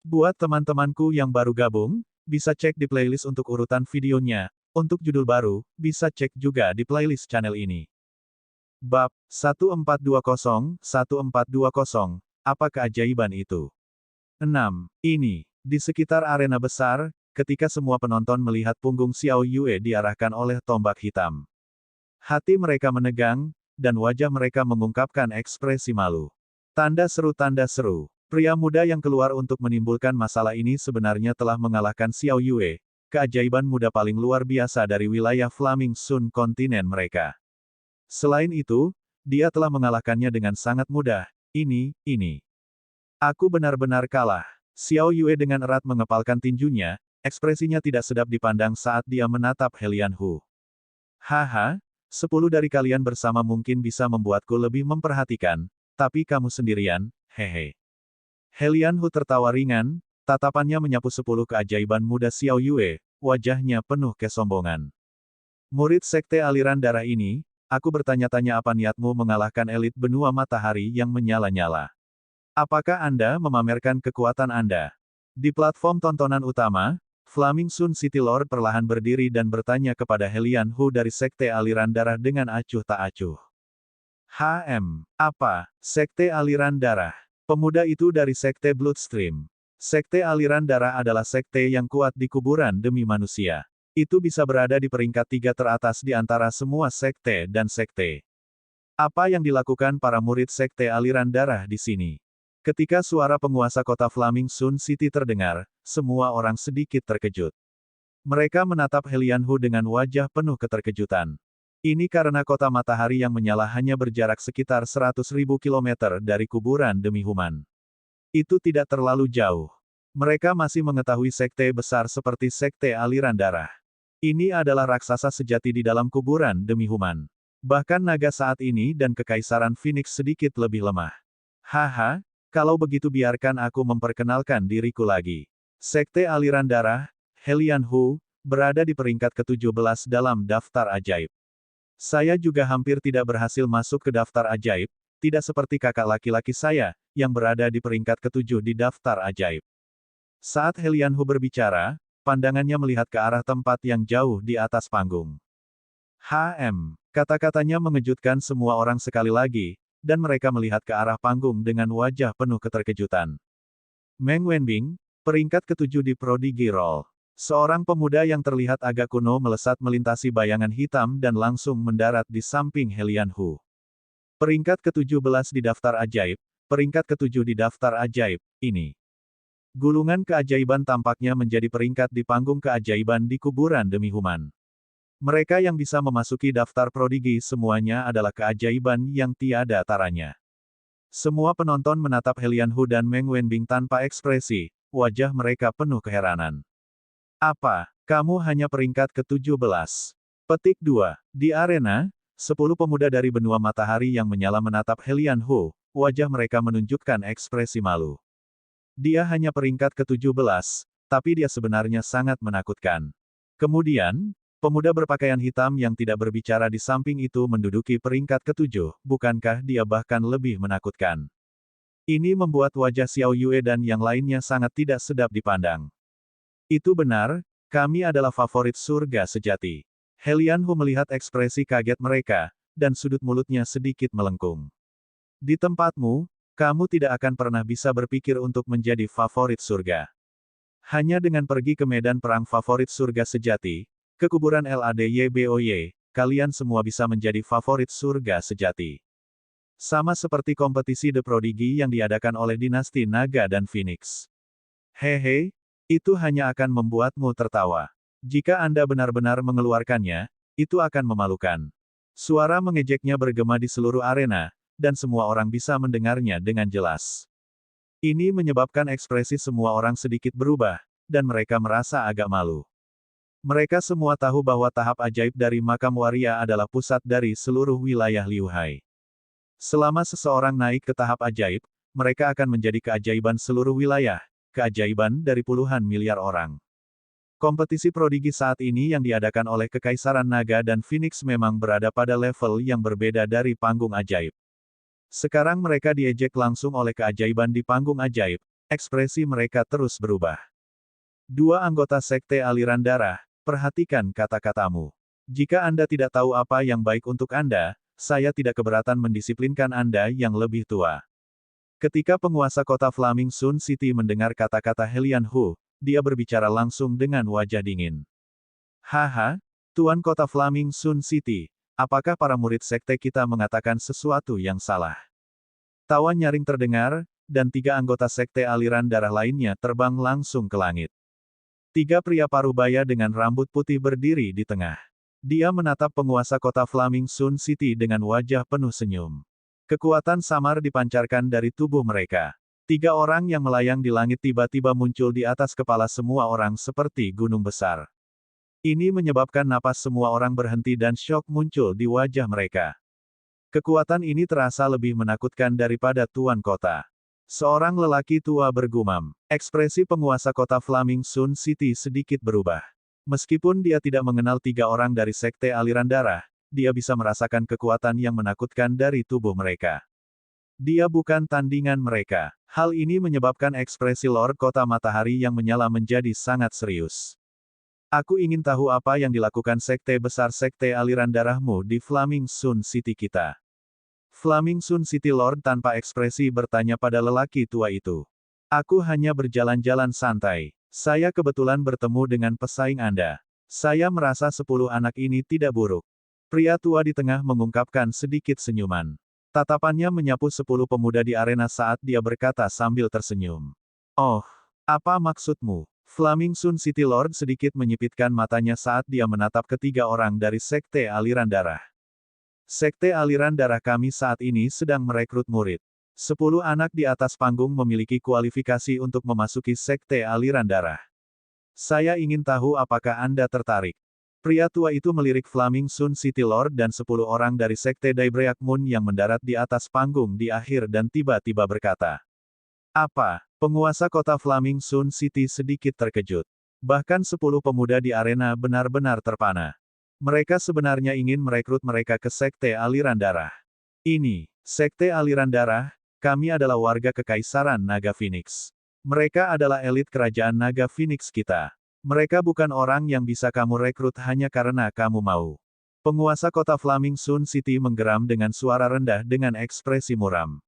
Buat teman-temanku yang baru gabung, bisa cek di playlist untuk urutan videonya. Untuk judul baru, bisa cek juga di playlist channel ini. Bab 1420-1420, apa keajaiban itu? 6. Ini, di sekitar arena besar, ketika semua penonton melihat punggung Xiao Yue diarahkan oleh tombak hitam. Hati mereka menegang, dan wajah mereka mengungkapkan ekspresi malu. Tanda seru, pria muda yang keluar untuk menimbulkan masalah ini sebenarnya telah mengalahkan Xiao Yue, keajaiban muda paling luar biasa dari wilayah Flaming Sun kontinen mereka. Selain itu, dia telah mengalahkannya dengan sangat mudah. Ini. Aku benar-benar kalah. Xiao Yue dengan erat mengepalkan tinjunya, ekspresinya tidak sedap dipandang saat dia menatap Helian Hu. Haha, 10 dari kalian bersama mungkin bisa membuatku lebih memperhatikan, tapi kamu sendirian, hehe. Helian Hu tertawa ringan, tatapannya menyapu 10 keajaiban muda Xiao Yue, wajahnya penuh kesombongan. Murid sekte aliran darah ini, aku bertanya-tanya apa niatmu mengalahkan elit benua matahari yang menyala-nyala. Apakah Anda memamerkan kekuatan Anda? Di platform tontonan utama, Flaming Sun City Lord perlahan berdiri dan bertanya kepada Helian Hu dari sekte aliran darah dengan acuh tak acuh. Apa? Sekte aliran darah. Pemuda itu dari sekte Bloodstream. Sekte aliran darah adalah sekte yang kuat di kuburan demi manusia. Itu bisa berada di peringkat 3 teratas di antara semua sekte dan sekte. Apa yang dilakukan para murid sekte aliran darah di sini? Ketika suara penguasa kota Flaming Sun City terdengar, semua orang sedikit terkejut. Mereka menatap Helian Hu dengan wajah penuh keterkejutan. Ini karena kota matahari yang menyala hanya berjarak sekitar 100.000 kilometer dari kuburan demi Human. Itu tidak terlalu jauh. Mereka masih mengetahui sekte besar seperti sekte aliran darah. Ini adalah raksasa sejati di dalam kuburan demi Human. Bahkan naga saat ini dan kekaisaran Phoenix sedikit lebih lemah. Haha. Kalau begitu biarkan aku memperkenalkan diriku lagi. Sekte aliran darah, Helian Hu, berada di peringkat ke-17 dalam daftar ajaib. Saya juga hampir tidak berhasil masuk ke daftar ajaib, tidak seperti kakak laki-laki saya, yang berada di peringkat ke-7 di daftar ajaib. Saat Helian Hu berbicara, pandangannya melihat ke arah tempat yang jauh di atas panggung. Kata-katanya mengejutkan semua orang sekali lagi, dan mereka melihat ke arah panggung dengan wajah penuh keterkejutan. Meng Wenbing, peringkat ke-7 di Prodigy Roll. Seorang pemuda yang terlihat agak kuno melesat melintasi bayangan hitam dan langsung mendarat di samping Helian Hu. Peringkat ke-17 di daftar ajaib, peringkat ke-7 di daftar ajaib, ini. Gulungan keajaiban tampaknya menjadi peringkat di panggung keajaiban di kuburan demi Human. Mereka yang bisa memasuki daftar prodigi semuanya adalah keajaiban yang tiada taranya. Semua penonton menatap Helian Hu dan Meng Wenbing tanpa ekspresi, wajah mereka penuh keheranan. Apa, kamu hanya peringkat ke-17? Petik 2. Di arena, 10 pemuda dari benua matahari yang menyala menatap Helian Hu, wajah mereka menunjukkan ekspresi malu. Dia hanya peringkat ke-17, tapi dia sebenarnya sangat menakutkan. Kemudian, pemuda berpakaian hitam yang tidak berbicara di samping itu menduduki peringkat ke-7, bukankah dia bahkan lebih menakutkan? Ini membuat wajah Xiao Yue dan yang lainnya sangat tidak sedap dipandang. Itu benar, kami adalah favorit surga sejati. Helian Hu melihat ekspresi kaget mereka, dan sudut mulutnya sedikit melengkung. Di tempatmu, kamu tidak akan pernah bisa berpikir untuk menjadi favorit surga. Hanya dengan pergi ke medan perang favorit surga sejati, ke kuburan LADYBOY, kalian semua bisa menjadi favorit surga sejati. Sama seperti kompetisi The Prodigy yang diadakan oleh dinasti Naga dan Phoenix. Hehe, itu hanya akan membuatmu tertawa. Jika Anda benar-benar mengeluarkannya, itu akan memalukan. Suara mengejeknya bergema di seluruh arena, dan semua orang bisa mendengarnya dengan jelas. Ini menyebabkan ekspresi semua orang sedikit berubah, dan mereka merasa agak malu. Mereka semua tahu bahwa tahap ajaib dari makam waria adalah pusat dari seluruh wilayah Liu Hai. Selama seseorang naik ke tahap ajaib, mereka akan menjadi keajaiban seluruh wilayah, keajaiban dari puluhan miliar orang. Kompetisi prodigi saat ini yang diadakan oleh Kekaisaran Naga dan Phoenix memang berada pada level yang berbeda dari panggung ajaib. Sekarang mereka diejek langsung oleh keajaiban di panggung ajaib, Ekspresi mereka terus berubah. Dua anggota Sekte Aliran Darah, perhatikan kata-katamu. Jika Anda tidak tahu apa yang baik untuk Anda, saya tidak keberatan mendisiplinkan Anda yang lebih tua. Ketika penguasa kota Flaming Sun City mendengar kata-kata Helian Hu, dia berbicara langsung dengan wajah dingin. Haha, Tuan Kota Flaming Sun City, apakah para murid sekte kita mengatakan sesuatu yang salah? Tawa nyaring terdengar, dan tiga anggota Sekte Aliran Darah lainnya terbang langsung ke langit. Tiga pria parubaya dengan rambut putih berdiri di tengah. Dia menatap penguasa kota Flaming Sun City dengan wajah penuh senyum. Kekuatan samar dipancarkan dari tubuh mereka. Tiga orang yang melayang di langit tiba-tiba muncul di atas kepala semua orang seperti gunung besar. Ini menyebabkan napas semua orang berhenti dan syok muncul di wajah mereka. Kekuatan ini terasa lebih menakutkan daripada Tuan Kota. Seorang lelaki tua bergumam. Ekspresi penguasa kota Flaming Sun City sedikit berubah. Meskipun dia tidak mengenal tiga orang dari Sekte Aliran Darah, dia bisa merasakan kekuatan yang menakutkan dari tubuh mereka. Dia bukan tandingan mereka. Hal ini menyebabkan ekspresi Lord Kota Matahari yang menyala menjadi sangat serius. Aku ingin tahu apa yang dilakukan sekte besar Sekte Aliran Darahmu di Flaming Sun City kita. Flaming Sun City Lord tanpa ekspresi bertanya pada lelaki tua itu. Aku hanya berjalan-jalan santai. Saya kebetulan bertemu dengan pesaing Anda. Saya merasa 10 anak ini tidak buruk. Pria tua di tengah mengungkapkan sedikit senyuman. Tatapannya menyapu 10 pemuda di arena saat dia berkata sambil tersenyum. Oh, apa maksudmu? Flaming Sun City Lord sedikit menyipitkan matanya saat dia menatap ketiga orang dari Sekte Aliran Darah. Sekte Aliran Darah kami saat ini sedang merekrut murid. 10 anak di atas panggung memiliki kualifikasi untuk memasuki Sekte Aliran Darah. Saya ingin tahu apakah Anda tertarik. Pria tua itu melirik Flaming Sun City Lord dan 10 orang dari Sekte Daebreak Moon yang mendarat di atas panggung di akhir dan tiba-tiba berkata. Apa? Penguasa kota Flaming Sun City sedikit terkejut. Bahkan 10 pemuda di arena benar-benar terpana. Mereka sebenarnya ingin merekrut mereka ke Sekte Aliran Darah. Ini, Sekte Aliran Darah, kami adalah warga Kekaisaran Naga Phoenix. Mereka adalah elit kerajaan Naga Phoenix kita. Mereka bukan orang yang bisa kamu rekrut hanya karena kamu mau. Penguasa kota Flaming Sun City menggeram dengan suara rendah dengan ekspresi muram.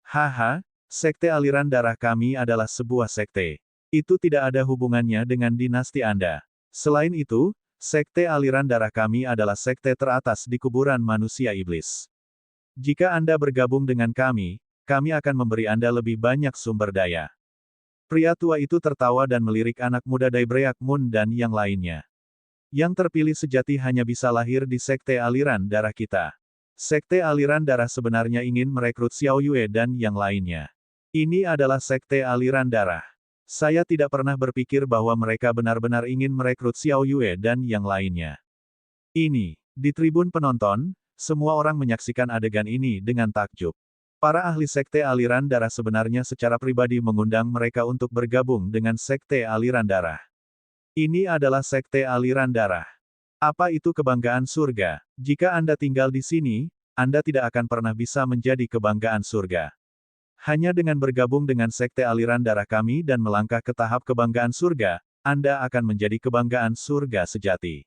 Haha, Sekte Aliran Darah kami adalah sebuah sekte. Itu tidak ada hubungannya dengan dinasti Anda. Selain itu, Sekte Aliran Darah kami adalah sekte teratas di kuburan manusia iblis. Jika Anda bergabung dengan kami akan memberi Anda lebih banyak sumber daya. Pria tua itu tertawa dan melirik anak muda Daebreak Moon dan yang lainnya. Yang terpilih sejati hanya bisa lahir di Sekte Aliran Darah kita. Sekte Aliran Darah sebenarnya ingin merekrut Xiao Yue dan yang lainnya. Ini adalah Sekte Aliran Darah. Saya tidak pernah berpikir bahwa mereka benar-benar ingin merekrut Xiao Yue dan yang lainnya. Ini, di tribun penonton, semua orang menyaksikan adegan ini dengan takjub. Para ahli Sekte Aliran Darah sebenarnya secara pribadi mengundang mereka untuk bergabung dengan Sekte Aliran Darah. Ini adalah Sekte Aliran Darah. Apa itu kebanggaan surga? Jika Anda tinggal di sini, Anda tidak akan pernah bisa menjadi kebanggaan surga. Hanya dengan bergabung dengan Sekte Aliran Darah kami dan melangkah ke tahap kebanggaan surga, Anda akan menjadi kebanggaan surga sejati.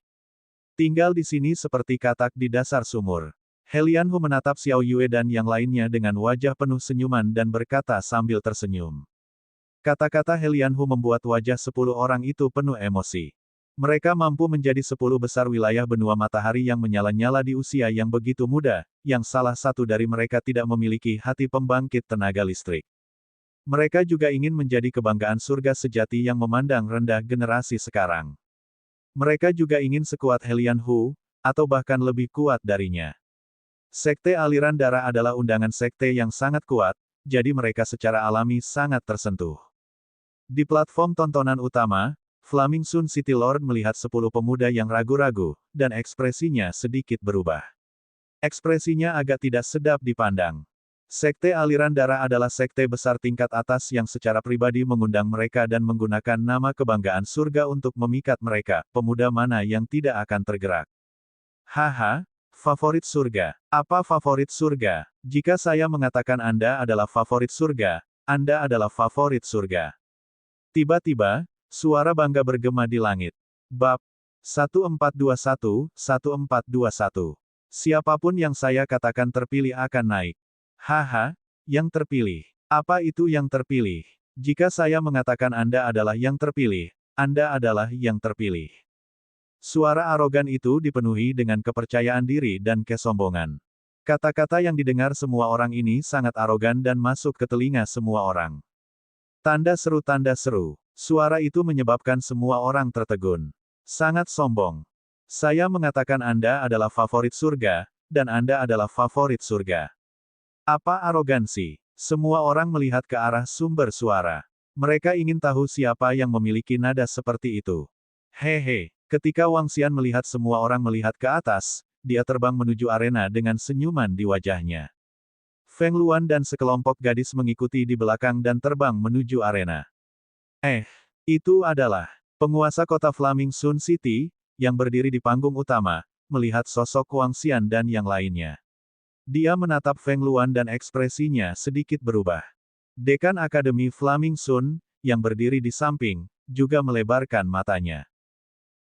Tinggal di sini seperti katak di dasar sumur. Helian Hu menatap Xiao Yue dan yang lainnya dengan wajah penuh senyuman dan berkata sambil tersenyum. Kata-kata Helian Hu membuat wajah 10 orang itu penuh emosi. Mereka mampu menjadi 10 besar wilayah benua matahari yang menyala-nyala di usia yang begitu muda, yang salah satu dari mereka tidak memiliki hati pembangkit tenaga listrik. Mereka juga ingin menjadi kebanggaan surga sejati yang memandang rendah generasi sekarang. Mereka juga ingin sekuat Helian Hu, atau bahkan lebih kuat darinya. Sekte Aliran Darah adalah undangan sekte yang sangat kuat, jadi mereka secara alami sangat tersentuh. Di platform tontonan utama, Flaming Sun City Lord melihat 10 pemuda yang ragu-ragu, dan ekspresinya sedikit berubah. Ekspresinya agak tidak sedap dipandang. Sekte Aliran Darah adalah sekte besar tingkat atas yang secara pribadi mengundang mereka dan menggunakan nama kebanggaan surga untuk memikat mereka, pemuda mana yang tidak akan tergerak. Haha, favorit surga. Apa favorit surga? Jika saya mengatakan Anda adalah favorit surga, Anda adalah favorit surga. Tiba-tiba, suara bangga bergema di langit. Bab 1421-1421. Siapapun yang saya katakan terpilih akan naik. Haha, yang terpilih. Apa itu yang terpilih? Jika saya mengatakan Anda adalah yang terpilih, Anda adalah yang terpilih. Suara arogan itu dipenuhi dengan kepercayaan diri dan kesombongan. Kata-kata yang didengar semua orang ini sangat arogan dan masuk ke telinga semua orang. Tanda seru, tanda seru. Suara itu menyebabkan semua orang tertegun. Sangat sombong. Saya mengatakan Anda adalah favorit surga, dan Anda adalah favorit surga. Apa arogansi? Semua orang melihat ke arah sumber suara. Mereka ingin tahu siapa yang memiliki nada seperti itu. Hehe, ketika Wang Xian melihat semua orang melihat ke atas, dia terbang menuju arena dengan senyuman di wajahnya. Feng Luan dan sekelompok gadis mengikuti di belakang dan terbang menuju arena. Itu adalah penguasa kota Flaming Sun City, yang berdiri di panggung utama, melihat sosok Wang Xian dan yang lainnya. Dia menatap Feng Luan dan ekspresinya sedikit berubah. Dekan Akademi Flaming Sun, yang berdiri di samping, juga melebarkan matanya.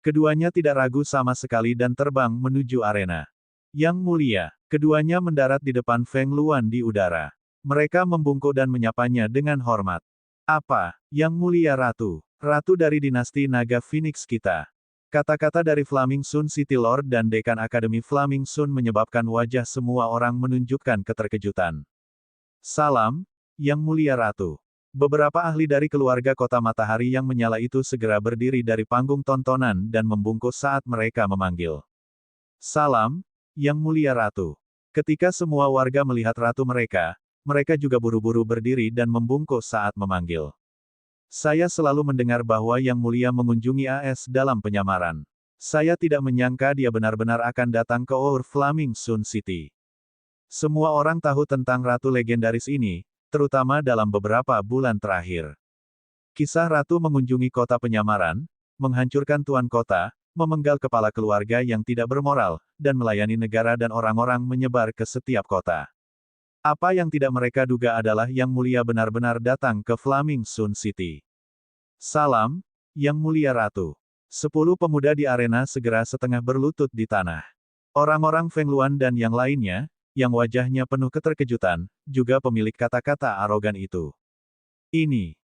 Keduanya tidak ragu sama sekali dan terbang menuju arena. Yang mulia, keduanya mendarat di depan Feng Luan di udara. Mereka membungkuk dan menyapanya dengan hormat. Apa, Yang Mulia Ratu? Ratu dari dinasti Naga Phoenix kita. Kata-kata dari Flaming Sun City Lord dan Dekan Akademi Flaming Sun menyebabkan wajah semua orang menunjukkan keterkejutan. Salam, Yang Mulia Ratu. Beberapa ahli dari keluarga Kota Matahari yang menyala itu segera berdiri dari panggung tontonan dan membungkuk saat mereka memanggil. Salam, Yang Mulia Ratu. Ketika semua warga melihat ratu mereka juga buru-buru berdiri dan membungkuk saat memanggil. Saya selalu mendengar bahwa Yang Mulia mengunjungi AS dalam penyamaran. Saya tidak menyangka dia benar-benar akan datang ke Our Flaming Sun City. Semua orang tahu tentang ratu legendaris ini, terutama dalam beberapa bulan terakhir. Kisah ratu mengunjungi kota penyamaran, menghancurkan tuan kota, memenggal kepala keluarga yang tidak bermoral, dan melayani negara dan orang-orang menyebar ke setiap kota. Apa yang tidak mereka duga adalah Yang Mulia benar-benar datang ke Flaming Sun City. Salam, Yang Mulia Ratu. 10 pemuda di arena segera setengah berlutut di tanah. Orang-orang Feng Luan dan yang lainnya, yang wajahnya penuh keterkejutan, juga pemilik kata-kata arogan itu.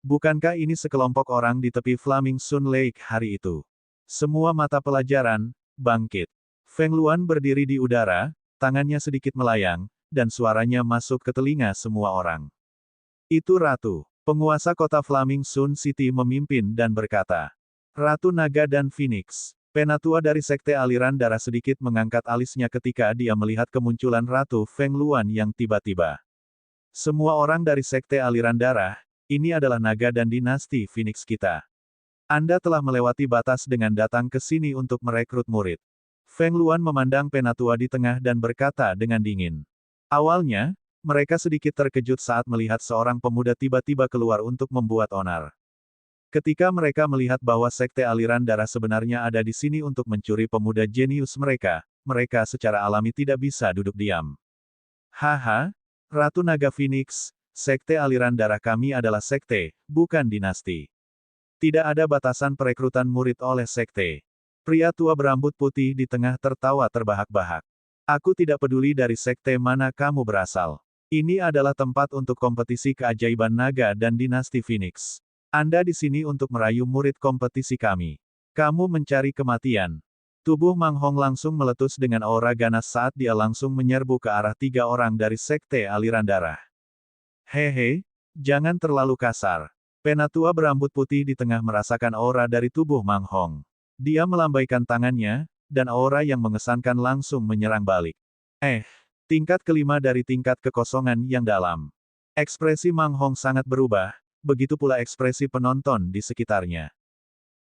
Bukankah ini sekelompok orang di tepi Flaming Sun Lake hari itu? Semua mata pelajaran, bangkit. Feng Luan berdiri di udara, tangannya sedikit melayang, dan suaranya masuk ke telinga semua orang. Itu Ratu, penguasa kota Flaming Sun City memimpin dan berkata. Ratu Naga dan Phoenix. Penatua dari Sekte Aliran Darah sedikit mengangkat alisnya ketika dia melihat kemunculan Ratu Feng Luan yang tiba-tiba. Semua orang dari Sekte Aliran Darah, ini adalah naga dan dinasti Phoenix kita. Anda telah melewati batas dengan datang ke sini untuk merekrut murid. Feng Luan memandang Penatua di tengah dan berkata dengan dingin. Awalnya, mereka sedikit terkejut saat melihat seorang pemuda tiba-tiba keluar untuk membuat onar. Ketika mereka melihat bahwa Sekte Aliran Darah sebenarnya ada di sini untuk mencuri pemuda jenius mereka secara alami tidak bisa duduk diam. Haha, Ratu Naga Phoenix, Sekte Aliran Darah kami adalah sekte, bukan dinasti. Tidak ada batasan perekrutan murid oleh sekte. Pria tua berambut putih di tengah tertawa terbahak-bahak. Aku tidak peduli dari sekte mana kamu berasal. Ini adalah tempat untuk kompetisi keajaiban naga dan dinasti Phoenix. Anda di sini untuk merayu murid kompetisi kami. Kamu mencari kematian. Tubuh Mang Hong langsung meletus dengan aura ganas saat dia langsung menyerbu ke arah 3 orang dari Sekte Aliran Darah. Hehe, jangan terlalu kasar. Penatua berambut putih di tengah merasakan aura dari tubuh Mang Hong. Dia melambaikan tangannya, dan aura yang mengesankan langsung menyerang balik. Tingkat kelima dari tingkat kekosongan yang dalam. Ekspresi Mang Hong sangat berubah, begitu pula ekspresi penonton di sekitarnya.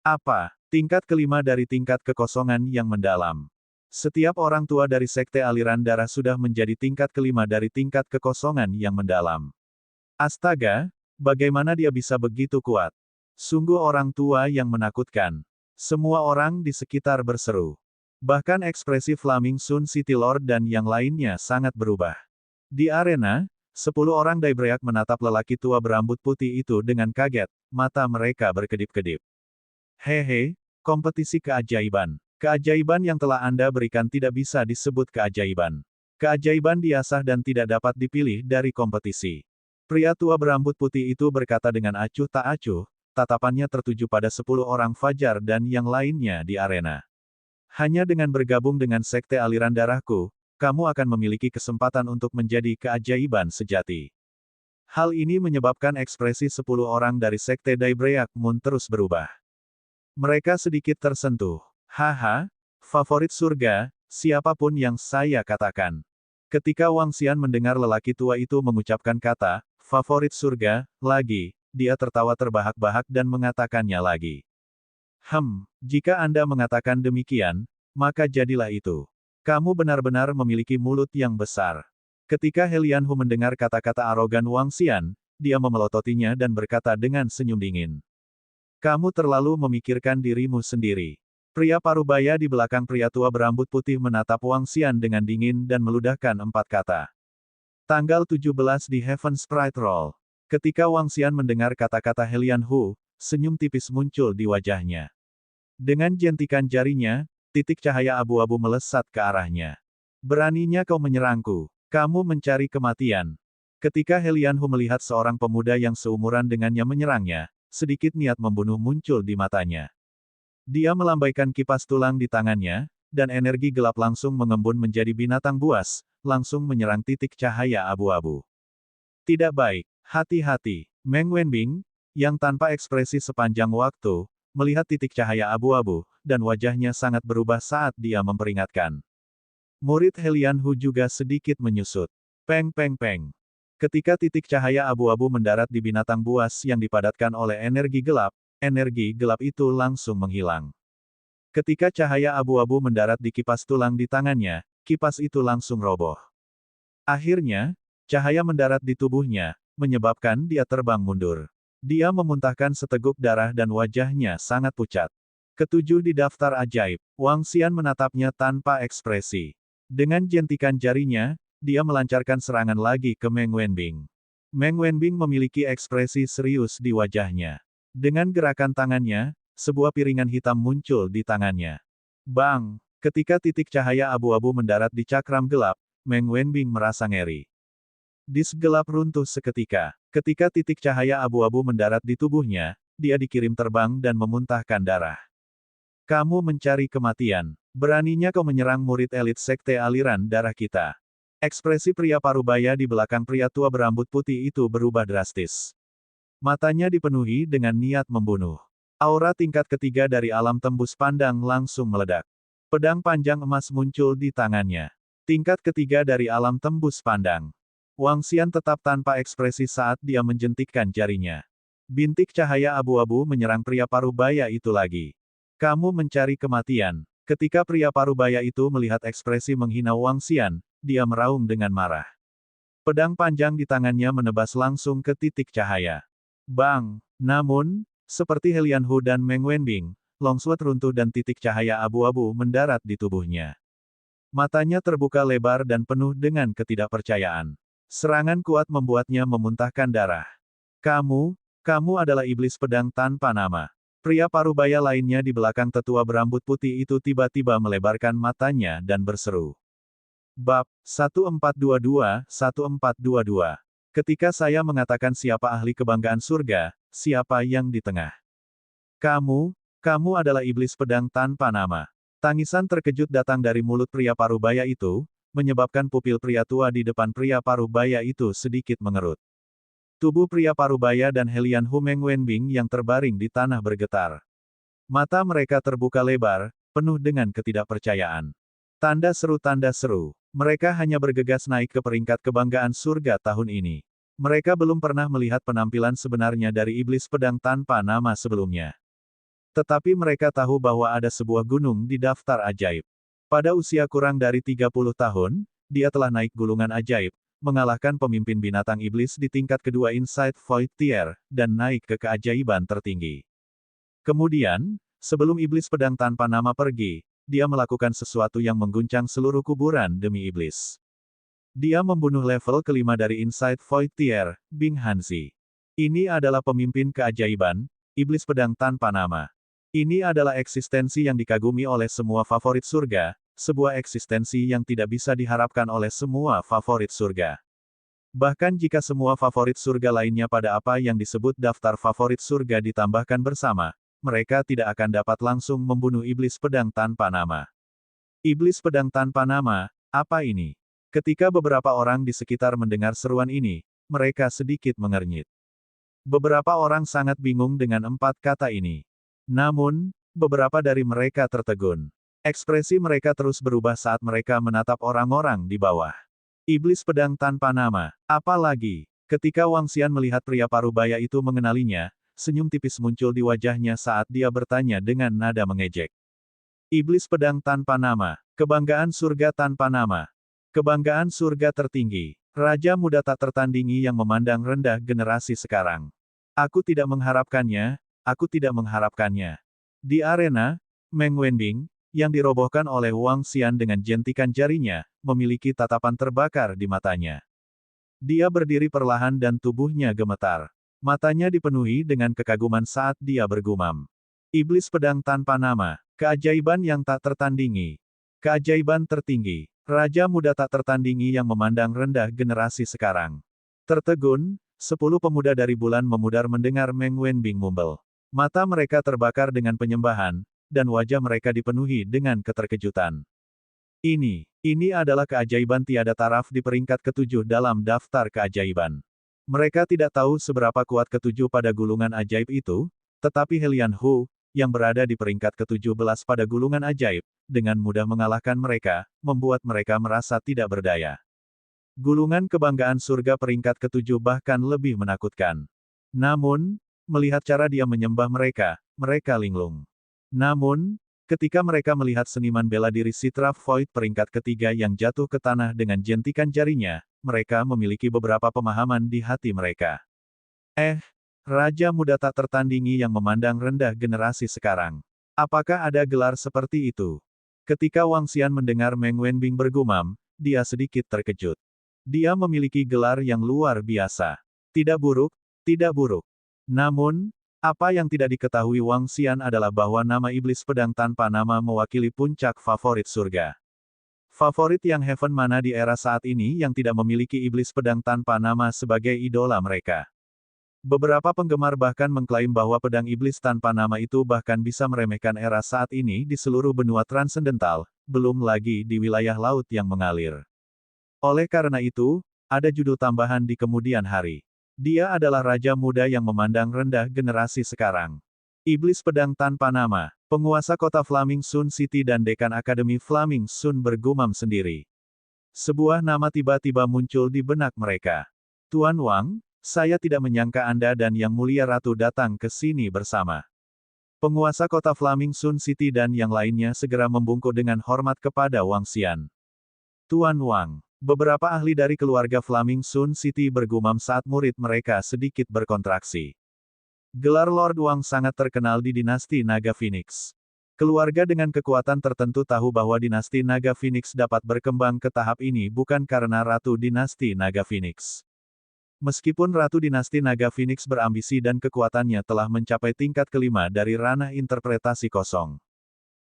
Apa? Tingkat kelima dari tingkat kekosongan yang mendalam. Setiap orang tua dari Sekte Aliran Darah sudah menjadi tingkat kelima dari tingkat kekosongan yang mendalam. Astaga, bagaimana dia bisa begitu kuat? Sungguh orang tua yang menakutkan. Semua orang di sekitar berseru. Bahkan ekspresi Flaming Sun City Lord dan yang lainnya sangat berubah. Di arena, 10 orang Daibreak menatap lelaki tua berambut putih itu dengan kaget, mata mereka berkedip-kedip. Hehe, kompetisi keajaiban. Keajaiban yang telah Anda berikan tidak bisa disebut keajaiban. Keajaiban diasah dan tidak dapat dipilih dari kompetisi. Pria tua berambut putih itu berkata dengan acuh tak acuh, tatapannya tertuju pada 10 orang fajar dan yang lainnya di arena. Hanya dengan bergabung dengan sekte aliran darahku, kamu akan memiliki kesempatan untuk menjadi keajaiban sejati. Hal ini menyebabkan ekspresi 10 orang dari sekte Daibreak Moon terus berubah. Mereka sedikit tersentuh. Haha, favorit surga, siapapun yang saya katakan. Ketika Wang Xian mendengar lelaki tua itu mengucapkan kata, favorit surga, lagi, dia tertawa terbahak-bahak dan mengatakannya lagi. Jika Anda mengatakan demikian, maka jadilah itu. Kamu benar-benar memiliki mulut yang besar. Ketika He Lianhu mendengar kata-kata arogan Wang Xian, dia memelototinya dan berkata dengan senyum dingin. Kamu terlalu memikirkan dirimu sendiri. Pria parubaya di belakang pria tua berambut putih menatap Wang Xian dengan dingin dan meludahkan 4 kata. Tanggal 17 di Heaven Sprite Roll. Ketika Wang Xian mendengar kata-kata He Lianhu, senyum tipis muncul di wajahnya. Dengan jentikan jarinya, titik cahaya abu-abu melesat ke arahnya. Beraninya kau menyerangku. Kamu mencari kematian. Ketika He Lianhu melihat seorang pemuda yang seumuran dengannya menyerangnya, sedikit niat membunuh muncul di matanya. Dia melambaikan kipas tulang di tangannya, dan energi gelap langsung mengembun menjadi binatang buas, langsung menyerang titik cahaya abu-abu. Tidak baik, hati-hati. Meng Wenbing, yang tanpa ekspresi sepanjang waktu, melihat titik cahaya abu-abu, dan wajahnya sangat berubah saat dia memperingatkan. Murid He Lianhu juga sedikit menyusut. Peng peng peng. Ketika titik cahaya abu-abu mendarat di binatang buas yang dipadatkan oleh energi gelap itu langsung menghilang. Ketika cahaya abu-abu mendarat di kipas tulang di tangannya, kipas itu langsung roboh. Akhirnya, cahaya mendarat di tubuhnya, menyebabkan dia terbang mundur. Dia memuntahkan seteguk darah dan wajahnya sangat pucat. Ketujuh di daftar ajaib, Wang Xian menatapnya tanpa ekspresi. Dengan jentikan jarinya, dia melancarkan serangan lagi ke Meng Wenbing. Meng Wenbing memiliki ekspresi serius di wajahnya. Dengan gerakan tangannya, sebuah piringan hitam muncul di tangannya. Bang! Ketika titik cahaya abu-abu mendarat di cakram gelap, Meng Wenbing merasa ngeri. Disk gelap runtuh seketika. Ketika titik cahaya abu-abu mendarat di tubuhnya, dia dikirim terbang dan memuntahkan darah. Kamu mencari kematian. Beraninya kau menyerang murid elit sekte aliran darah kita. Ekspresi pria parubaya di belakang pria tua berambut putih itu berubah drastis. Matanya dipenuhi dengan niat membunuh. Aura tingkat ketiga dari alam tembus pandang langsung meledak. Pedang panjang emas muncul di tangannya. Tingkat ketiga dari alam tembus pandang. Wang Xian tetap tanpa ekspresi saat dia menjentikkan jarinya. Bintik cahaya abu-abu menyerang pria parubaya itu lagi. Kamu mencari kematian. Ketika pria parubaya itu melihat ekspresi menghina Wang Xian, dia meraung dengan marah. Pedang panjang di tangannya menebas langsung ke titik cahaya. Bang! Namun, seperti He Lianhu dan Meng Wenbing, longsword runtuh dan titik cahaya abu-abu mendarat di tubuhnya. Matanya terbuka lebar dan penuh dengan ketidakpercayaan. Serangan kuat membuatnya memuntahkan darah. Kamu adalah iblis pedang tanpa nama. Pria parubaya lainnya di belakang tetua berambut putih itu tiba-tiba melebarkan matanya dan berseru. Bab 1422, 1422. Ketika saya mengatakan siapa ahli kebanggaan surga, siapa yang di tengah? Kamu adalah iblis pedang tanpa nama. Tangisan terkejut datang dari mulut pria parubaya itu, menyebabkan pupil pria tua di depan pria parubaya itu sedikit mengerut. Tubuh pria parubaya dan He Lianhu Meng Wenbing yang terbaring di tanah bergetar. Mata mereka terbuka lebar, penuh dengan ketidakpercayaan. Tanda seru. Mereka hanya bergegas naik ke peringkat kebanggaan surga tahun ini. Mereka belum pernah melihat penampilan sebenarnya dari iblis pedang tanpa nama sebelumnya. Tetapi mereka tahu bahwa ada sebuah gunung di daftar ajaib. Pada usia kurang dari 30 tahun, dia telah naik gulungan ajaib, mengalahkan pemimpin binatang iblis di tingkat kedua Inside Void Tier, dan naik ke keajaiban tertinggi. Kemudian, sebelum iblis pedang tanpa nama pergi, dia melakukan sesuatu yang mengguncang seluruh kuburan demi iblis. Dia membunuh level kelima dari Inside Void Tier, Bing Hanzi. Ini adalah pemimpin keajaiban, iblis pedang tanpa nama. Ini adalah eksistensi yang dikagumi oleh semua favorit surga, sebuah eksistensi yang tidak bisa diharapkan oleh semua favorit surga. Bahkan jika semua favorit surga lainnya pada apa yang disebut daftar favorit surga ditambahkan bersama, mereka tidak akan dapat langsung membunuh iblis pedang tanpa nama. Iblis pedang tanpa nama, apa ini? Ketika beberapa orang di sekitar mendengar seruan ini, mereka sedikit mengernyit. Beberapa orang sangat bingung dengan 4 kata ini. Namun, beberapa dari mereka tertegun. Ekspresi mereka terus berubah saat mereka menatap orang-orang di bawah. Iblis pedang tanpa nama, apalagi, ketika Wang Xian melihat pria parubaya itu mengenalinya, senyum tipis muncul di wajahnya saat dia bertanya dengan nada mengejek. Iblis pedang tanpa nama, kebanggaan surga tanpa nama. Kebanggaan surga tertinggi. Raja muda tak tertandingi yang memandang rendah generasi sekarang. Aku tidak mengharapkannya, aku tidak mengharapkannya. Di arena, Meng Wenbing, yang dirobohkan oleh Wang Xian dengan jentikan jarinya, memiliki tatapan terbakar di matanya. Dia berdiri perlahan dan tubuhnya gemetar. Matanya dipenuhi dengan kekaguman saat dia bergumam. Iblis pedang tanpa nama, keajaiban yang tak tertandingi. Keajaiban tertinggi. Raja muda tak tertandingi yang memandang rendah generasi sekarang. Tertegun, 10 pemuda dari bulan memudar mendengar Meng Wenbing mumbel. Mata mereka terbakar dengan penyembahan, dan wajah mereka dipenuhi dengan keterkejutan. Ini adalah keajaiban tiada taraf di peringkat ke-7 dalam daftar keajaiban. Mereka tidak tahu seberapa kuat ke-7 pada gulungan ajaib itu, tetapi Helian Hu, yang berada di peringkat ke-17 pada gulungan ajaib, dengan mudah mengalahkan mereka, membuat mereka merasa tidak berdaya. Gulungan kebanggaan surga peringkat ke-7 bahkan lebih menakutkan. Namun, melihat cara dia menyembah mereka, mereka linglung. Namun, ketika mereka melihat seniman bela diri Citra Void peringkat ketiga yang jatuh ke tanah dengan jentikan jarinya, mereka memiliki beberapa pemahaman di hati mereka. Raja muda tak tertandingi yang memandang rendah generasi sekarang. Apakah ada gelar seperti itu? Ketika Wang Xian mendengar Meng Wenbing bergumam, dia sedikit terkejut. Dia memiliki gelar yang luar biasa. Tidak buruk, tidak buruk. Namun, apa yang tidak diketahui Wang Xian adalah bahwa nama iblis pedang tanpa nama mewakili puncak favorit surga. Favorit yang Heaven mana di era saat ini yang tidak memiliki iblis pedang tanpa nama sebagai idola mereka. Beberapa penggemar bahkan mengklaim bahwa pedang iblis tanpa nama itu bahkan bisa meremehkan era saat ini di seluruh benua transendental, belum lagi di wilayah laut yang mengalir. Oleh karena itu, ada judul tambahan di kemudian hari. Dia adalah raja muda yang memandang rendah generasi sekarang. Iblis pedang tanpa nama, penguasa kota Flaming Sun City dan dekan Akademi Flaming Sun bergumam sendiri. Sebuah nama tiba-tiba muncul di benak mereka. Tuan Wang, saya tidak menyangka Anda dan Yang Mulia Ratu datang ke sini bersama. Penguasa kota Flaming Sun City dan yang lainnya segera membungkuk dengan hormat kepada Wang Xian. Tuan Wang, beberapa ahli dari keluarga Flaming Sun City bergumam saat murid mereka sedikit berkontraksi. Gelar Lord Wang sangat terkenal di dinasti Naga Phoenix. Keluarga dengan kekuatan tertentu tahu bahwa dinasti Naga Phoenix dapat berkembang ke tahap ini bukan karena Ratu dinasti Naga Phoenix. Meskipun Ratu Dinasti Naga Phoenix berambisi dan kekuatannya telah mencapai tingkat kelima dari ranah interpretasi kosong.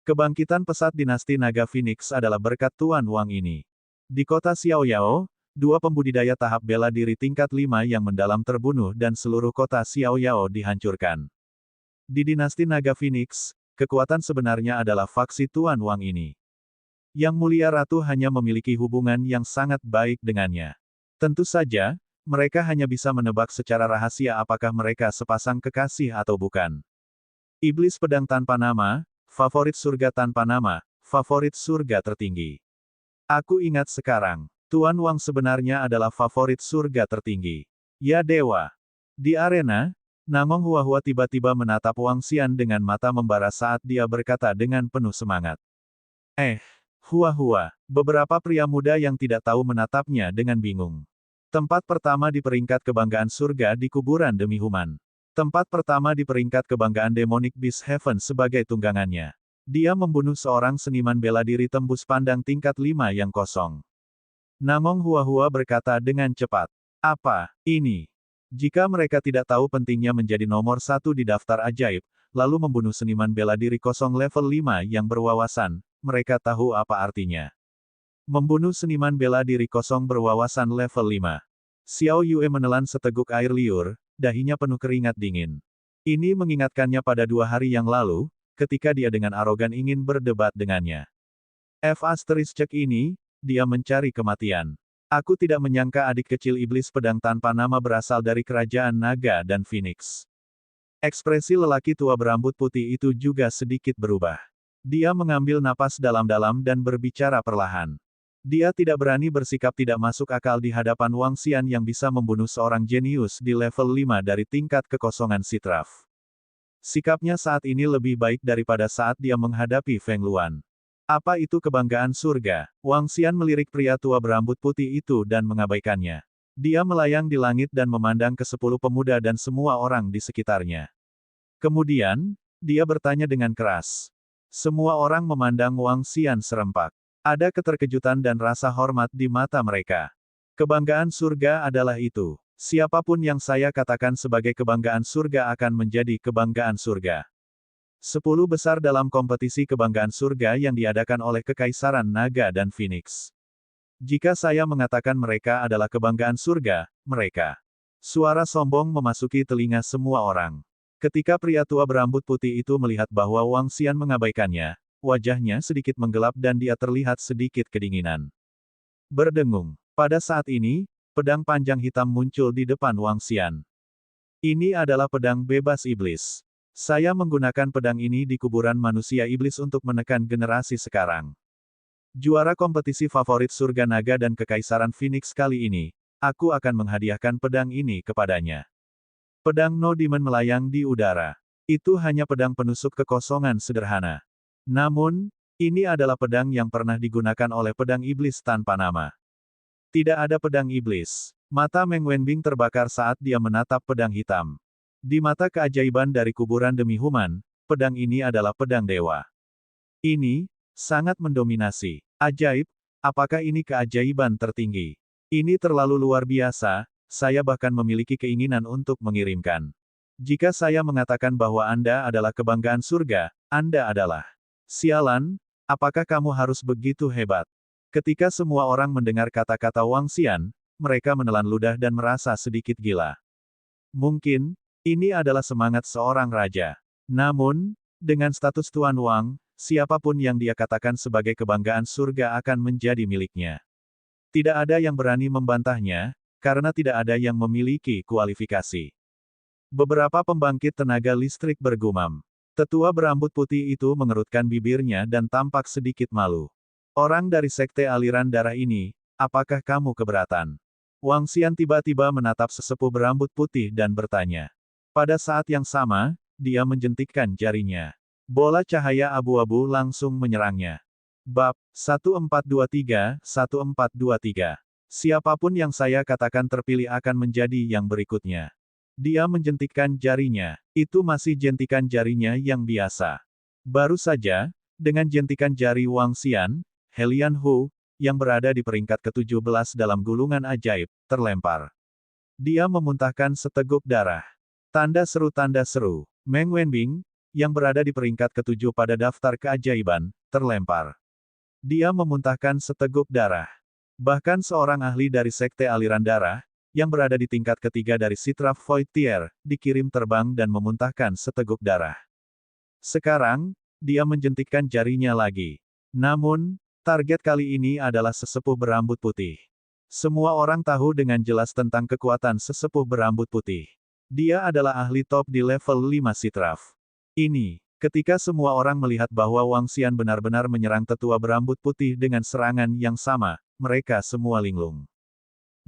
Kebangkitan pesat Dinasti Naga Phoenix adalah berkat Tuan Wang ini. Di kota Xiaoyao, 2 pembudidaya tahap bela diri tingkat 5 yang mendalam terbunuh dan seluruh kota Xiaoyao dihancurkan. Di Dinasti Naga Phoenix, kekuatan sebenarnya adalah faksi Tuan Wang ini. Yang Mulia Ratu hanya memiliki hubungan yang sangat baik dengannya. Tentu saja, mereka hanya bisa menebak secara rahasia apakah mereka sepasang kekasih atau bukan. Iblis pedang tanpa nama, favorit surga tanpa nama, favorit surga tertinggi. Aku ingat sekarang, Tuan Wang sebenarnya adalah favorit surga tertinggi. Ya dewa. Di arena, Namong Huahua tiba-tiba menatap Wang Xian dengan mata membara saat dia berkata dengan penuh semangat. Huahua, beberapa pria muda yang tidak tahu menatapnya dengan bingung. Tempat pertama di peringkat kebanggaan surga di kuburan demi Human. Tempat pertama di peringkat kebanggaan Demonic Beast Heaven sebagai tunggangannya. Dia membunuh seorang seniman bela diri tembus pandang tingkat 5 yang kosong. Namong Huahua berkata dengan cepat. Apa ini? Jika mereka tidak tahu pentingnya menjadi nomor satu di daftar ajaib, lalu membunuh seniman bela diri kosong level 5 yang berwawasan, mereka tahu apa artinya. Membunuh seniman bela diri kosong berwawasan level 5. Xiao Yue menelan seteguk air liur, dahinya penuh keringat dingin. Ini mengingatkannya pada 2 hari yang lalu, ketika dia dengan arogan ingin berdebat dengannya. Cek ini, dia mencari kematian. Aku tidak menyangka adik kecil iblis pedang tanpa nama berasal dari kerajaan naga dan Phoenix. Ekspresi lelaki tua berambut putih itu juga sedikit berubah. Dia mengambil napas dalam-dalam dan berbicara perlahan. Dia tidak berani bersikap tidak masuk akal di hadapan Wang Xian yang bisa membunuh seorang jenius di level 5 dari tingkat kekosongan Sitraf. Sikapnya saat ini lebih baik daripada saat dia menghadapi Feng Luan. Apa itu kebanggaan surga? Wang Xian melirik pria tua berambut putih itu dan mengabaikannya. Dia melayang di langit dan memandang ke 10 pemuda dan semua orang di sekitarnya. Kemudian, dia bertanya dengan keras. Semua orang memandang Wang Xian serempak. Ada keterkejutan dan rasa hormat di mata mereka. Kebanggaan surga adalah itu. Siapapun yang saya katakan sebagai kebanggaan surga akan menjadi kebanggaan surga. 10 besar dalam kompetisi kebanggaan surga yang diadakan oleh Kekaisaran Naga dan Phoenix. Jika saya mengatakan mereka adalah kebanggaan surga, mereka. Suara sombong memasuki telinga semua orang. Ketika pria tua berambut putih itu melihat bahwa Wang Xian mengabaikannya, wajahnya sedikit menggelap dan dia terlihat sedikit kedinginan. Berdengung. Pada saat ini, pedang panjang hitam muncul di depan Wang Xian. Ini adalah pedang bebas iblis. Saya menggunakan pedang ini di kuburan manusia iblis untuk menekan generasi sekarang. Juara kompetisi favorit surga naga dan kekaisaran Phoenix kali ini, aku akan menghadiahkan pedang ini kepadanya. Pedang No Demon melayang di udara. Itu hanya pedang penusuk kekosongan sederhana. Namun, ini adalah pedang yang pernah digunakan oleh pedang iblis tanpa nama. Tidak ada pedang iblis. Mata Meng Wenbing terbakar saat dia menatap pedang hitam. Di mata keajaiban dari kuburan demi human, pedang ini adalah pedang dewa. Ini sangat mendominasi. Ajaib, apakah ini keajaiban tertinggi? Ini terlalu luar biasa, saya bahkan memiliki keinginan untuk mengirimkan. Jika saya mengatakan bahwa Anda adalah kebanggaan surga, Anda adalah. Sialan, apakah kamu harus begitu hebat? Ketika semua orang mendengar kata-kata Wang Xian, mereka menelan ludah dan merasa sedikit gila. Mungkin, ini adalah semangat seorang raja. Namun, dengan status Tuan Wang, siapapun yang dia katakan sebagai kebanggaan surga akan menjadi miliknya. Tidak ada yang berani membantahnya, karena tidak ada yang memiliki kualifikasi. Beberapa pembangkit tenaga listrik bergumam. Tetua berambut putih itu mengerutkan bibirnya dan tampak sedikit malu. Orang dari sekte aliran darah ini, apakah kamu keberatan? Wang Xian tiba-tiba menatap sesepuh berambut putih dan bertanya. Pada saat yang sama, dia menjentikkan jarinya. Bola cahaya abu-abu langsung menyerangnya. Bab 1423-1423. Siapapun yang saya katakan terpilih akan menjadi yang berikutnya. Dia menjentikkan jarinya. Itu masih jentikan jarinya yang biasa. Baru saja, dengan jentikan jari Wang Xian, Helian Hu, yang berada di peringkat ke-17 dalam gulungan ajaib, terlempar. Dia memuntahkan seteguk darah. Tanda seru. Meng Wenbing, yang berada di peringkat ke-7 pada daftar keajaiban, terlempar. Dia memuntahkan seteguk darah. Bahkan seorang ahli dari sekte aliran darah, yang berada di tingkat ketiga dari Sitraf Void Tier, dikirim terbang dan memuntahkan seteguk darah. Sekarang, dia menjentikkan jarinya lagi. Namun, target kali ini adalah sesepuh berambut putih. Semua orang tahu dengan jelas tentang kekuatan sesepuh berambut putih. Dia adalah ahli top di level 5 Sitraf. Ini, ketika semua orang melihat bahwa Wang Xian benar-benar menyerang tetua berambut putih dengan serangan yang sama, mereka semua linglung.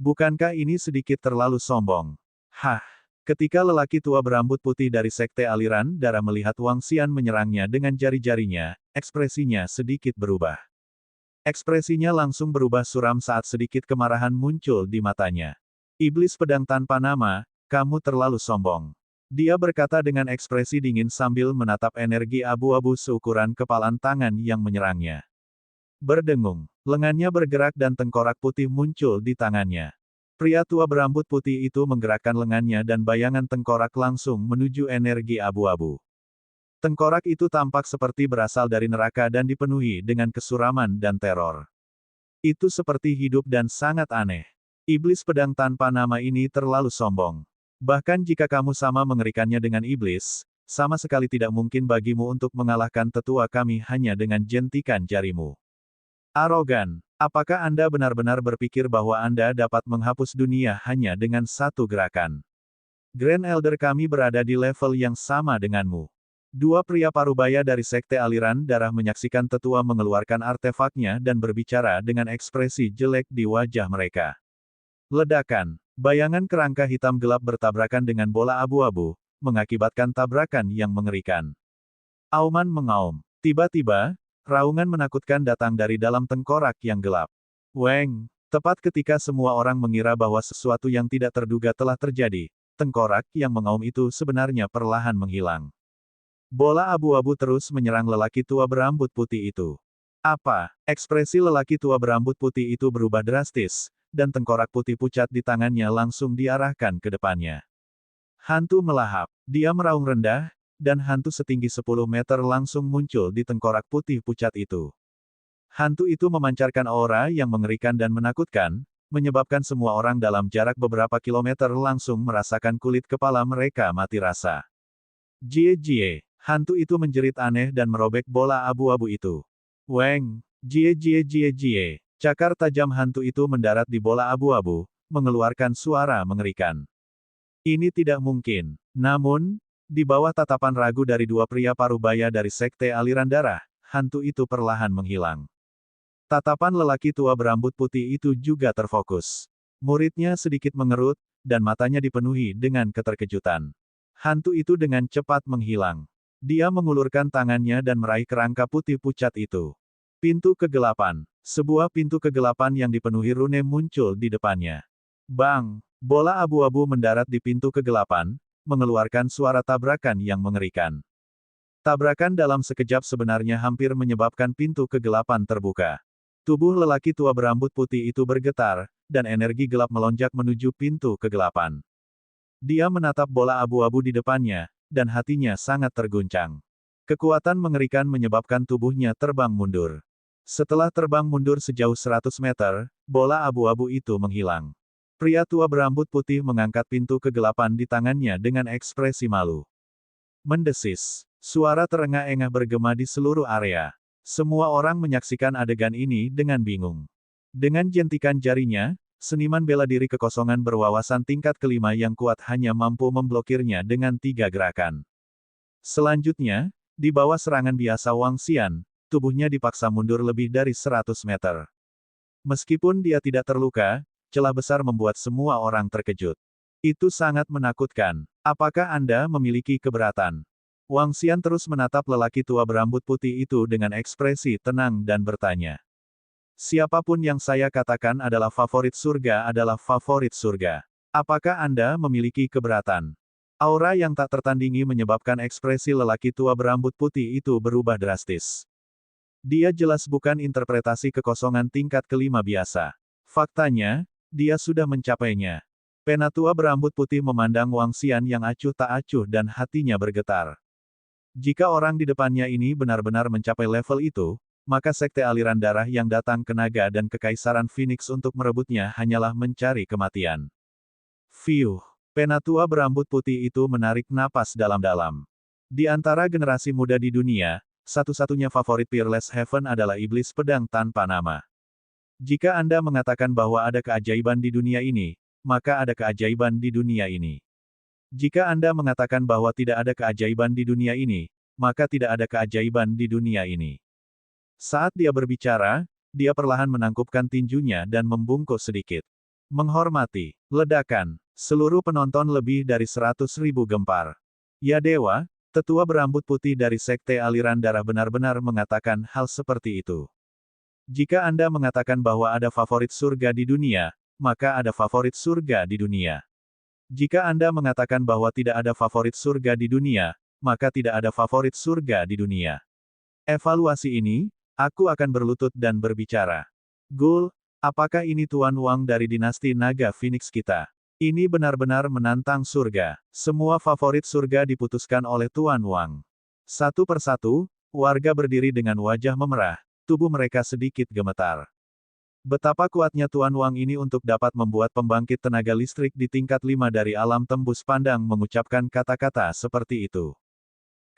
Bukankah ini sedikit terlalu sombong? Hah! Ketika lelaki tua berambut putih dari sekte aliran darah melihat Wang Xian menyerangnya dengan jari-jarinya, ekspresinya sedikit berubah. Ekspresinya langsung berubah suram saat sedikit kemarahan muncul di matanya. Iblis pedang tanpa nama, kamu terlalu sombong. Dia berkata dengan ekspresi dingin sambil menatap energi abu-abu seukuran kepalan tangan yang menyerangnya. Berdengung. Lengannya bergerak dan tengkorak putih muncul di tangannya. Pria tua berambut putih itu menggerakkan lengannya dan bayangan tengkorak langsung menuju energi abu-abu. Tengkorak itu tampak seperti berasal dari neraka dan dipenuhi dengan kesuraman dan teror. Itu seperti hidup dan sangat aneh. Iblis pedang tanpa nama ini terlalu sombong. Bahkan jika kamu sama mengerikannya dengan iblis, sama sekali tidak mungkin bagimu untuk mengalahkan tetua kami hanya dengan jentikan jarimu. Arogan. Apakah Anda benar-benar berpikir bahwa Anda dapat menghapus dunia hanya dengan satu gerakan? Grand Elder kami berada di level yang sama denganmu. Dua pria parubaya dari Sekte Aliran Darah menyaksikan tetua mengeluarkan artefaknya dan berbicara dengan ekspresi jelek di wajah mereka. Ledakan. Bayangan kerangka hitam gelap bertabrakan dengan bola abu-abu, mengakibatkan tabrakan yang mengerikan. Auman mengaum. Tiba-tiba, raungan menakutkan datang dari dalam tengkorak yang gelap. Weng, tepat ketika semua orang mengira bahwa sesuatu yang tidak terduga telah terjadi, tengkorak yang mengaum itu sebenarnya perlahan menghilang. Bola abu-abu terus menyerang lelaki tua berambut putih itu. Apa? Ekspresi lelaki tua berambut putih itu berubah drastis, dan tengkorak putih pucat di tangannya langsung diarahkan ke depannya. Hantu melahap. Dia meraung rendah, dan hantu setinggi 10 meter langsung muncul di tengkorak putih pucat itu. Hantu itu memancarkan aura yang mengerikan dan menakutkan, menyebabkan semua orang dalam jarak beberapa kilometer langsung merasakan kulit kepala mereka mati rasa. Jie. Hantu itu menjerit aneh dan merobek bola abu-abu itu. Weng, Jie. Cakar tajam hantu itu mendarat di bola abu-abu, mengeluarkan suara mengerikan. Ini tidak mungkin. Namun, di bawah tatapan ragu dari dua pria parubaya dari Sekte Aliran Darah, hantu itu perlahan menghilang. Tatapan lelaki tua berambut putih itu juga terfokus. Muridnya sedikit mengerut, dan matanya dipenuhi dengan keterkejutan. Hantu itu dengan cepat menghilang. Dia mengulurkan tangannya dan meraih kerangka putih pucat itu. Pintu kegelapan. Sebuah pintu kegelapan yang dipenuhi rune muncul di depannya. Bang! Bola abu-abu mendarat di pintu kegelapan, mengeluarkan suara tabrakan yang mengerikan. Tabrakan dalam sekejap sebenarnya hampir menyebabkan pintu kegelapan terbuka. Tubuh lelaki tua berambut putih itu bergetar, dan energi gelap melonjak menuju pintu kegelapan. Dia menatap bola abu-abu di depannya, dan hatinya sangat terguncang. Kekuatan mengerikan menyebabkan tubuhnya terbang mundur. Setelah terbang mundur sejauh 100 meter, bola abu-abu itu menghilang. Pria tua berambut putih mengangkat pintu kegelapan di tangannya dengan ekspresi malu. Mendesis. Suara terengah-engah bergema di seluruh area. Semua orang menyaksikan adegan ini dengan bingung. Dengan jentikan jarinya, seniman bela diri kekosongan berwawasan tingkat kelima yang kuat hanya mampu memblokirnya dengan 3 gerakan. Selanjutnya, di bawah serangan biasa Wang Xian, tubuhnya dipaksa mundur lebih dari 100 meter. Meskipun dia tidak terluka, celah besar membuat semua orang terkejut. Itu sangat menakutkan. Apakah Anda memiliki keberatan? Wang Xian terus menatap lelaki tua berambut putih itu dengan ekspresi tenang dan bertanya. Siapapun yang saya katakan adalah favorit surga adalah favorit surga. Apakah Anda memiliki keberatan? Aura yang tak tertandingi menyebabkan ekspresi lelaki tua berambut putih itu berubah drastis. Dia jelas bukan interpretasi kekosongan tingkat kelima biasa. Faktanya, dia sudah mencapainya. Penatua berambut putih memandang Wang Xian yang acuh tak acuh dan hatinya bergetar. Jika orang di depannya ini benar-benar mencapai level itu, maka Sekte Aliran Darah yang datang ke naga dan kekaisaran Phoenix untuk merebutnya hanyalah mencari kematian. Fiuh. Penatua berambut putih itu menarik napas dalam-dalam. Di antara generasi muda di dunia, satu-satunya favorit Peerless Heaven adalah iblis pedang tanpa nama. Jika Anda mengatakan bahwa ada keajaiban di dunia ini, maka ada keajaiban di dunia ini. Jika Anda mengatakan bahwa tidak ada keajaiban di dunia ini, maka tidak ada keajaiban di dunia ini. Saat dia berbicara, dia perlahan menangkupkan tinjunya dan membungkuk sedikit. Menghormati. Ledakan. Seluruh penonton lebih dari 100.000 gempar. Ya dewa, tetua berambut putih dari Sekte Aliran Darah benar-benar mengatakan hal seperti itu. Jika Anda mengatakan bahwa ada favorit surga di dunia, maka ada favorit surga di dunia. Jika Anda mengatakan bahwa tidak ada favorit surga di dunia, maka tidak ada favorit surga di dunia. Evaluasi ini, aku akan berlutut dan berbicara. Gul, apakah ini Tuan Wang dari dinasti Naga Phoenix kita? Ini benar-benar menantang surga. Semua favorit surga diputuskan oleh Tuan Wang. Satu persatu, warga berdiri dengan wajah memerah, tubuh mereka sedikit gemetar. Betapa kuatnya Tuan Wang ini untuk dapat membuat pembangkit tenaga listrik di tingkat 5 dari alam tembus pandang mengucapkan kata-kata seperti itu.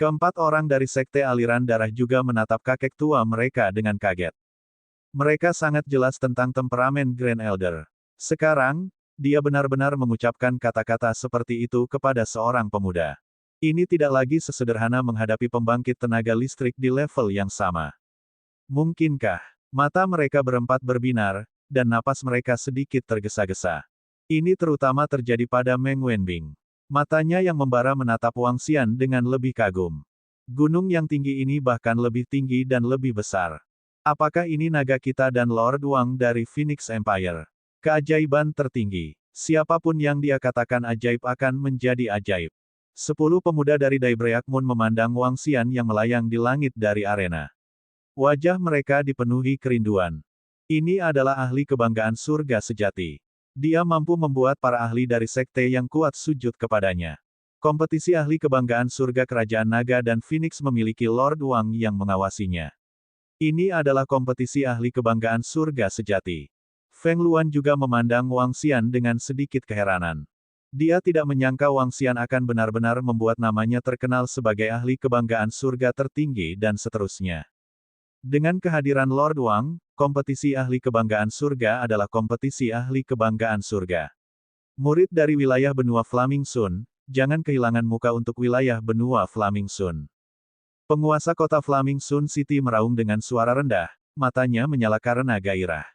Keempat orang dari sekte aliran darah juga menatap kakek tua mereka dengan kaget. Mereka sangat jelas tentang temperamen Grand Elder. Sekarang, dia benar-benar mengucapkan kata-kata seperti itu kepada seorang pemuda. Ini tidak lagi sesederhana menghadapi pembangkit tenaga listrik di level yang sama. Mungkinkah? Mata mereka berempat berbinar, dan napas mereka sedikit tergesa-gesa. Ini terutama terjadi pada Meng Wenbing. Matanya yang membara menatap Wang Xian dengan lebih kagum. Gunung yang tinggi ini bahkan lebih tinggi dan lebih besar. Apakah ini naga kita dan Lord Wang dari Phoenix Empire? Keajaiban tertinggi. Siapapun yang dia katakan ajaib akan menjadi ajaib. 10 pemuda dari Daibreak Moon memandang Wang Xian yang melayang di langit dari arena. Wajah mereka dipenuhi kerinduan. Ini adalah ahli kebanggaan surga sejati. Dia mampu membuat para ahli dari sekte yang kuat sujud kepadanya. Kompetisi ahli kebanggaan surga Kerajaan Naga dan Phoenix memiliki Lord Wang yang mengawasinya. Ini adalah kompetisi ahli kebanggaan surga sejati. Feng Luan juga memandang Wang Xian dengan sedikit keheranan. Dia tidak menyangka Wang Xian akan benar-benar membuat namanya terkenal sebagai ahli kebanggaan surga tertinggi dan seterusnya. Dengan kehadiran Lord Wang, kompetisi ahli kebanggaan surga adalah kompetisi ahli kebanggaan surga. Murid dari wilayah benua Flaming Sun, jangan kehilangan muka untuk wilayah benua Flaming Sun. Penguasa kota Flaming Sun City meraung dengan suara rendah, matanya menyala karena gairah.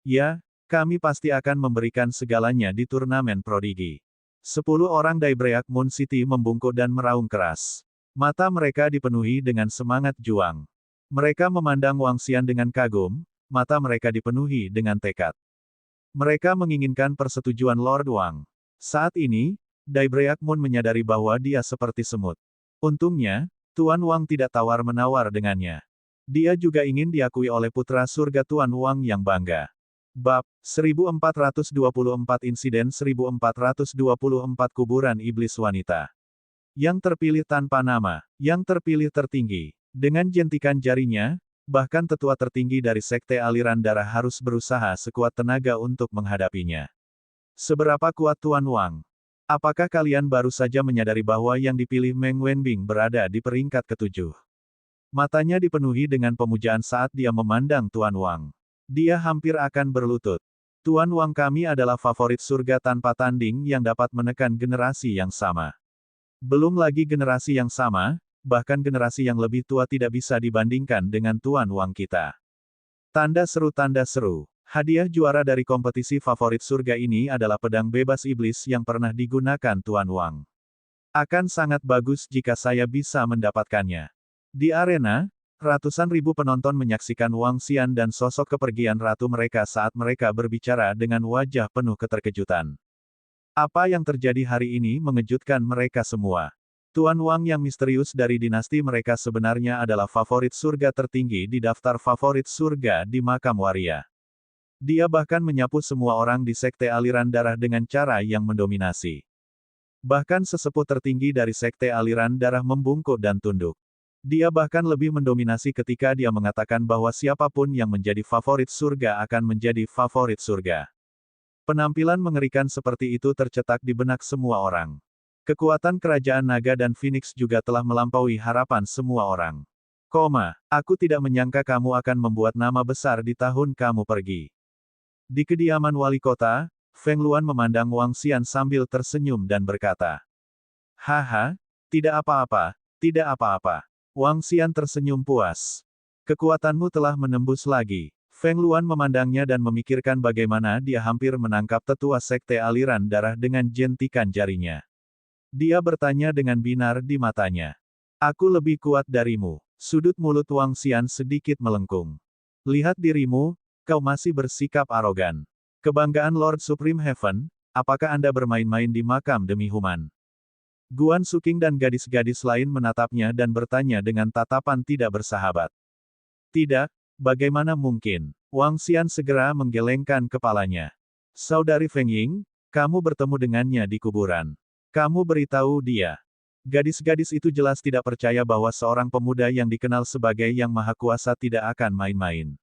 Ya, kami pasti akan memberikan segalanya di turnamen prodigi. 10 orang Daibreak Moon City membungkuk dan meraung keras. Mata mereka dipenuhi dengan semangat juang. Mereka memandang Wang Xian dengan kagum, mata mereka dipenuhi dengan tekad. Mereka menginginkan persetujuan Lord Wang. Saat ini, Daibreak Moon menyadari bahwa dia seperti semut. Untungnya, Tuan Wang tidak tawar-menawar dengannya. Dia juga ingin diakui oleh putra surga Tuan Wang yang bangga. Bab 1424 Insiden 1424 Kuburan Iblis Wanita. Yang terpilih tanpa nama, yang terpilih tertinggi. Dengan jentikan jarinya, bahkan tetua tertinggi dari sekte aliran darah harus berusaha sekuat tenaga untuk menghadapinya. Seberapa kuat Tuan Wang? Apakah kalian baru saja menyadari bahwa yang dipilih Meng Wenbing berada di peringkat ke-7? Matanya dipenuhi dengan pemujaan saat dia memandang Tuan Wang. Dia hampir akan berlutut. Tuan Wang kami adalah favorit surga tanpa tanding yang dapat menekan generasi yang sama. Belum lagi generasi yang sama, bahkan generasi yang lebih tua tidak bisa dibandingkan dengan Tuan Wang kita. Tanda seru tanda seru. Hadiah juara dari kompetisi favorit surga ini adalah pedang bebas iblis yang pernah digunakan Tuan Wang. Akan sangat bagus jika saya bisa mendapatkannya. Di arena, ratusan ribu penonton menyaksikan Wang Xian dan sosok kepergian ratu mereka saat mereka berbicara dengan wajah penuh keterkejutan. Apa yang terjadi hari ini mengejutkan mereka semua. Tuan Wang yang misterius dari dinasti mereka sebenarnya adalah favorit surga tertinggi di daftar favorit surga di makam waria. Dia bahkan menyapu semua orang di sekte aliran darah dengan cara yang mendominasi. Bahkan sesepuh tertinggi dari sekte aliran darah membungkuk dan tunduk. Dia bahkan lebih mendominasi ketika dia mengatakan bahwa siapapun yang menjadi favorit surga akan menjadi favorit surga. Penampilan mengerikan seperti itu tercetak di benak semua orang. Kekuatan kerajaan naga dan Phoenix juga telah melampaui harapan semua orang. Aku tidak menyangka kamu akan membuat nama besar di tahun kamu pergi. Di kediaman wali kota, Feng Luan memandang Wang Xian sambil tersenyum dan berkata, "Haha, tidak apa-apa, tidak apa-apa." Wang Xian tersenyum puas. "Kekuatanmu telah menembus lagi." Feng Luan memandangnya dan memikirkan bagaimana dia hampir menangkap tetua sekte aliran darah dengan jentikan jarinya. Dia bertanya dengan binar di matanya. "Aku lebih kuat darimu." Sudut mulut Wang Xian sedikit melengkung. "Lihat dirimu, kau masih bersikap arogan. Kebanggaan Lord Supreme Heaven, apakah Anda bermain-main di makam demi human?" Guan Suking dan gadis-gadis lain menatapnya dan bertanya dengan tatapan tidak bersahabat. "Tidak, bagaimana mungkin?" Wang Xian segera menggelengkan kepalanya. Saudari Feng Ying, kamu bertemu dengannya di kuburan. Kamu beritahu dia. Gadis-gadis itu jelas tidak percaya bahwa seorang pemuda yang dikenal sebagai Yang Maha Kuasa tidak akan main-main.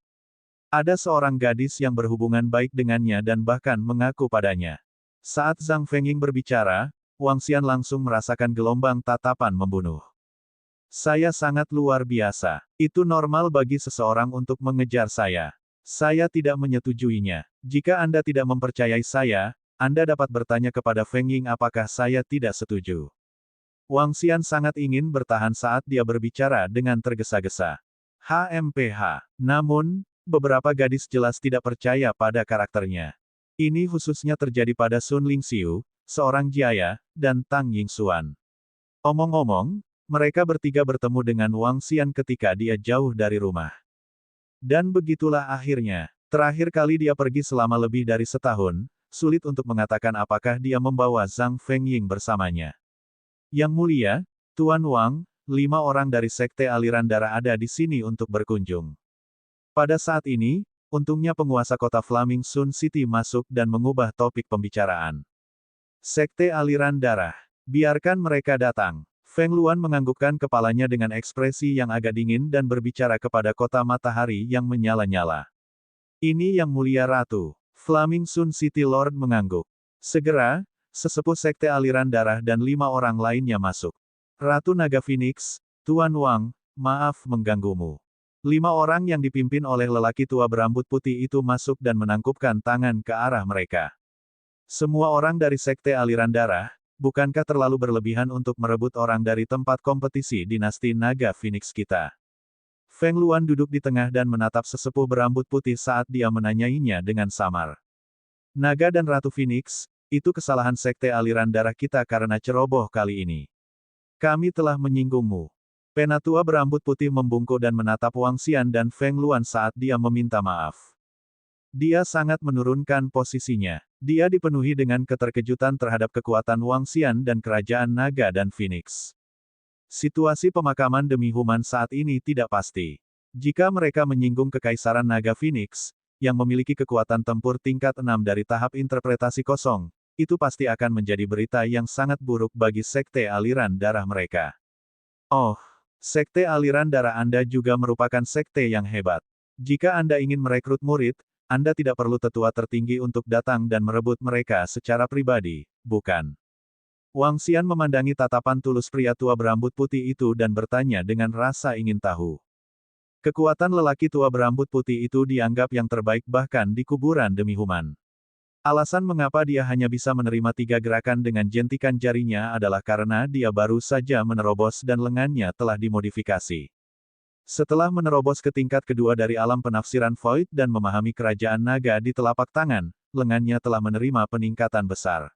Ada seorang gadis yang berhubungan baik dengannya dan bahkan mengaku padanya. Saat Zhang Fengying berbicara, Wang Xian langsung merasakan gelombang tatapan membunuh. Saya sangat luar biasa. Itu normal bagi seseorang untuk mengejar saya. Saya tidak menyetujuinya. Jika Anda tidak mempercayai saya, Anda dapat bertanya kepada Fengying apakah saya tidak setuju. Wang Xian sangat ingin bertahan saat dia berbicara dengan tergesa-gesa. HMPH. Namun, beberapa gadis jelas tidak percaya pada karakternya. Ini khususnya terjadi pada Sun Lingxiu, seorang Jiaya, dan Tang Yingxuan. Omong-omong, mereka bertiga bertemu dengan Wang Xian ketika dia jauh dari rumah. Dan begitulah akhirnya. Terakhir kali dia pergi selama lebih dari setahun, sulit untuk mengatakan apakah dia membawa Zhang Fengying bersamanya. Yang mulia, Tuan Wang, 5 orang dari Sekte Aliran Darah ada di sini untuk berkunjung. Pada saat ini, untungnya penguasa kota Flaming Sun City masuk dan mengubah topik pembicaraan. Sekte Aliran Darah. Biarkan mereka datang. Feng Luan menganggukkan kepalanya dengan ekspresi yang agak dingin dan berbicara kepada kota matahari yang menyala-nyala. Ini Yang Mulia Ratu. Flaming Sun City Lord mengangguk. Segera, sesepuh Sekte Aliran Darah dan 5 orang lainnya masuk. Ratu Naga Phoenix, Tuan Wang, maaf mengganggumu. 5 orang yang dipimpin oleh lelaki tua berambut putih itu masuk dan menangkupkan tangan ke arah mereka. Semua orang dari Sekte Aliran Darah, bukankah terlalu berlebihan untuk merebut orang dari tempat kompetisi dinasti Naga Phoenix kita? Feng Luan duduk di tengah dan menatap sesepuh berambut putih saat dia menanyainya dengan samar. Naga dan Ratu Phoenix, itu kesalahan Sekte Aliran Darah kita karena ceroboh kali ini. Kami telah menyinggungmu. Penatua berambut putih membungkuk dan menatap Wang Xian dan Feng Luan saat dia meminta maaf. Dia sangat menurunkan posisinya. Dia dipenuhi dengan keterkejutan terhadap kekuatan Wang Xian dan kerajaan Naga dan Phoenix. Situasi pemakaman demi Human saat ini tidak pasti. Jika mereka menyinggung Kekaisaran Naga Phoenix, yang memiliki kekuatan tempur tingkat 6 dari tahap interpretasi kosong, itu pasti akan menjadi berita yang sangat buruk bagi Sekte Aliran Darah mereka. Oh, Sekte Aliran Darah Anda juga merupakan sekte yang hebat. Jika Anda ingin merekrut murid, Anda tidak perlu tetua tertinggi untuk datang dan merebut mereka secara pribadi, bukan? Wang Xian memandangi tatapan tulus pria tua berambut putih itu dan bertanya dengan rasa ingin tahu. Kekuatan lelaki tua berambut putih itu dianggap yang terbaik bahkan di kuburan demi Human. Alasan mengapa dia hanya bisa menerima 3 gerakan dengan jentikan jarinya adalah karena dia baru saja menerobos dan lengannya telah dimodifikasi. Setelah menerobos ke tingkat kedua dari alam penafsiran Void dan memahami kerajaan naga di telapak tangan, lengannya telah menerima peningkatan besar.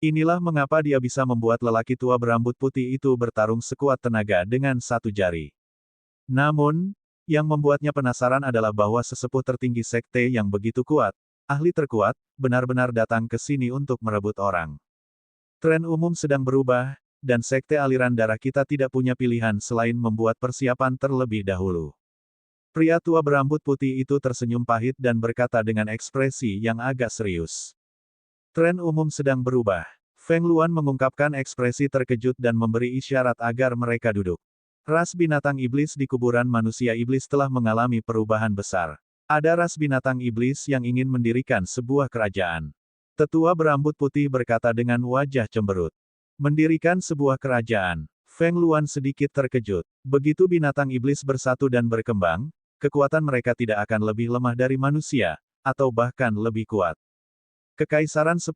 Inilah mengapa dia bisa membuat lelaki tua berambut putih itu bertarung sekuat tenaga dengan 1 jari. Namun, yang membuatnya penasaran adalah bahwa sesepuh tertinggi sekte yang begitu kuat, ahli terkuat, benar-benar datang ke sini untuk merebut orang. Tren umum sedang berubah, dan Sekte Aliran Darah kita tidak punya pilihan selain membuat persiapan terlebih dahulu. Pria tua berambut putih itu tersenyum pahit dan berkata dengan ekspresi yang agak serius. Tren umum sedang berubah. Feng Luan mengungkapkan ekspresi terkejut dan memberi isyarat agar mereka duduk. Ras binatang iblis di kuburan manusia iblis telah mengalami perubahan besar. Ada ras binatang iblis yang ingin mendirikan sebuah kerajaan. Tetua berambut putih berkata dengan wajah cemberut. Mendirikan sebuah kerajaan. Feng Luan sedikit terkejut. Begitu binatang iblis bersatu dan berkembang, kekuatan mereka tidak akan lebih lemah dari manusia, atau bahkan lebih kuat. Kekaisaran 10.000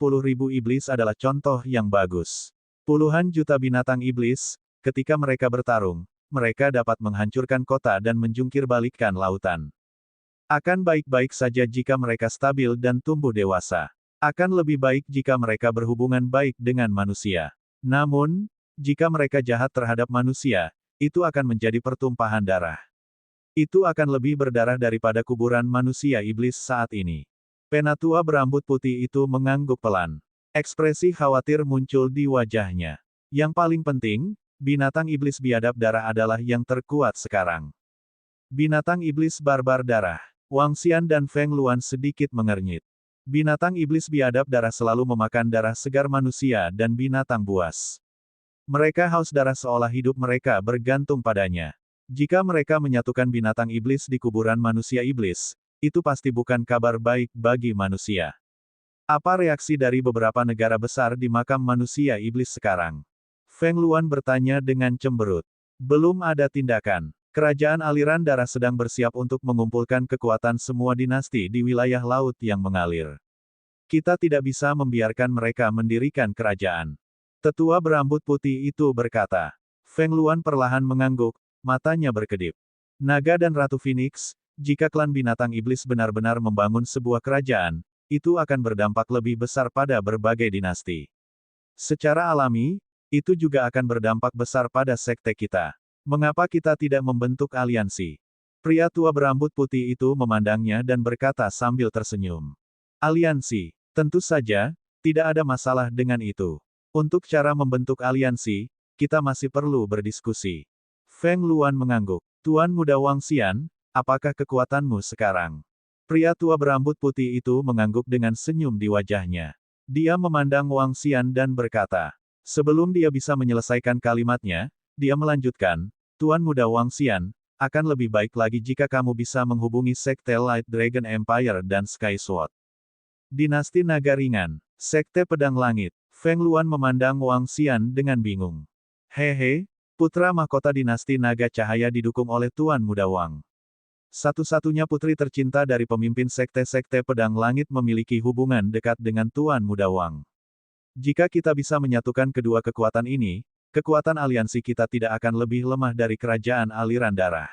iblis adalah contoh yang bagus. Puluhan juta binatang iblis, ketika mereka bertarung, mereka dapat menghancurkan kota dan menjungkir balikkan lautan. Akan baik-baik saja jika mereka stabil dan tumbuh dewasa. Akan lebih baik jika mereka berhubungan baik dengan manusia. Namun, jika mereka jahat terhadap manusia, itu akan menjadi pertumpahan darah. Itu akan lebih berdarah daripada kuburan manusia iblis saat ini. Penatua berambut putih itu mengangguk pelan. Ekspresi khawatir muncul di wajahnya. Yang paling penting, binatang iblis biadab darah adalah yang terkuat sekarang. Binatang iblis barbar darah. Wang Xian dan Feng Luan sedikit mengernyit. Binatang iblis biadab darah selalu memakan darah segar manusia dan binatang buas. Mereka haus darah seolah hidup mereka bergantung padanya. Jika mereka menyatukan binatang iblis di kuburan manusia iblis, itu pasti bukan kabar baik bagi manusia. Apa reaksi dari beberapa negara besar di makam manusia iblis sekarang? Feng Luan bertanya dengan cemberut. Belum ada tindakan. Kerajaan aliran darah sedang bersiap untuk mengumpulkan kekuatan semua dinasti di wilayah laut yang mengalir. Kita tidak bisa membiarkan mereka mendirikan kerajaan. Tetua berambut putih itu berkata. Feng Luan perlahan mengangguk, matanya berkedip. Naga dan Ratu Phoenix, jika klan binatang iblis benar-benar membangun sebuah kerajaan, itu akan berdampak lebih besar pada berbagai dinasti. Secara alami, itu juga akan berdampak besar pada sekte kita. Mengapa kita tidak membentuk aliansi? Pria tua berambut putih itu memandangnya dan berkata sambil tersenyum. Aliansi, tentu saja, tidak ada masalah dengan itu. Untuk cara membentuk aliansi, kita masih perlu berdiskusi. Feng Luan mengangguk. Tuan Muda Wang Xian, apakah kekuatanmu sekarang? Pria tua berambut putih itu mengangguk dengan senyum di wajahnya. Dia memandang Wang Xian dan berkata. Sebelum dia bisa menyelesaikan kalimatnya, dia melanjutkan, Tuan Muda Wang Xian, akan lebih baik lagi jika kamu bisa menghubungi Sekte Light Dragon Empire dan Sky Sword. Dinasti Naga Ringan, Sekte Pedang Langit. Feng Luan memandang Wang Xian dengan bingung. Hehe, putra mahkota dinasti Naga Cahaya didukung oleh Tuan Muda Wang. Satu-satunya putri tercinta dari pemimpin sekte-sekte pedang langit memiliki hubungan dekat dengan Tuan Muda Wang. Jika kita bisa menyatukan kedua kekuatan ini, kekuatan aliansi kita tidak akan lebih lemah dari kerajaan aliran darah.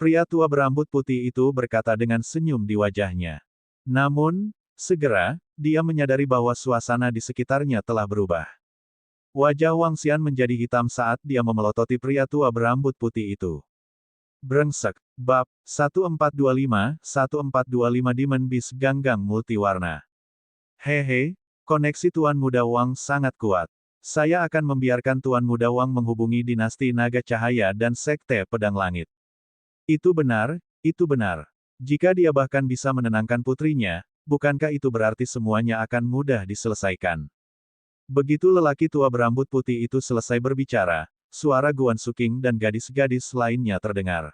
Pria tua berambut putih itu berkata dengan senyum di wajahnya. Namun, segera, dia menyadari bahwa suasana di sekitarnya telah berubah. Wajah Wang Xian menjadi hitam saat dia memelototi pria tua berambut putih itu. Brengsek. Bab 1425 Demon Beast Ganggang Multiwarna. Hehe, koneksi Tuan Muda Wang sangat kuat. Saya akan membiarkan Tuan Muda Wang menghubungi dinasti Naga Cahaya dan Sekte Pedang Langit. Itu benar, itu benar. Jika dia bahkan bisa menenangkan putrinya, bukankah itu berarti semuanya akan mudah diselesaikan? Begitu lelaki tua berambut putih itu selesai berbicara, suara Guan Suking dan gadis-gadis lainnya terdengar.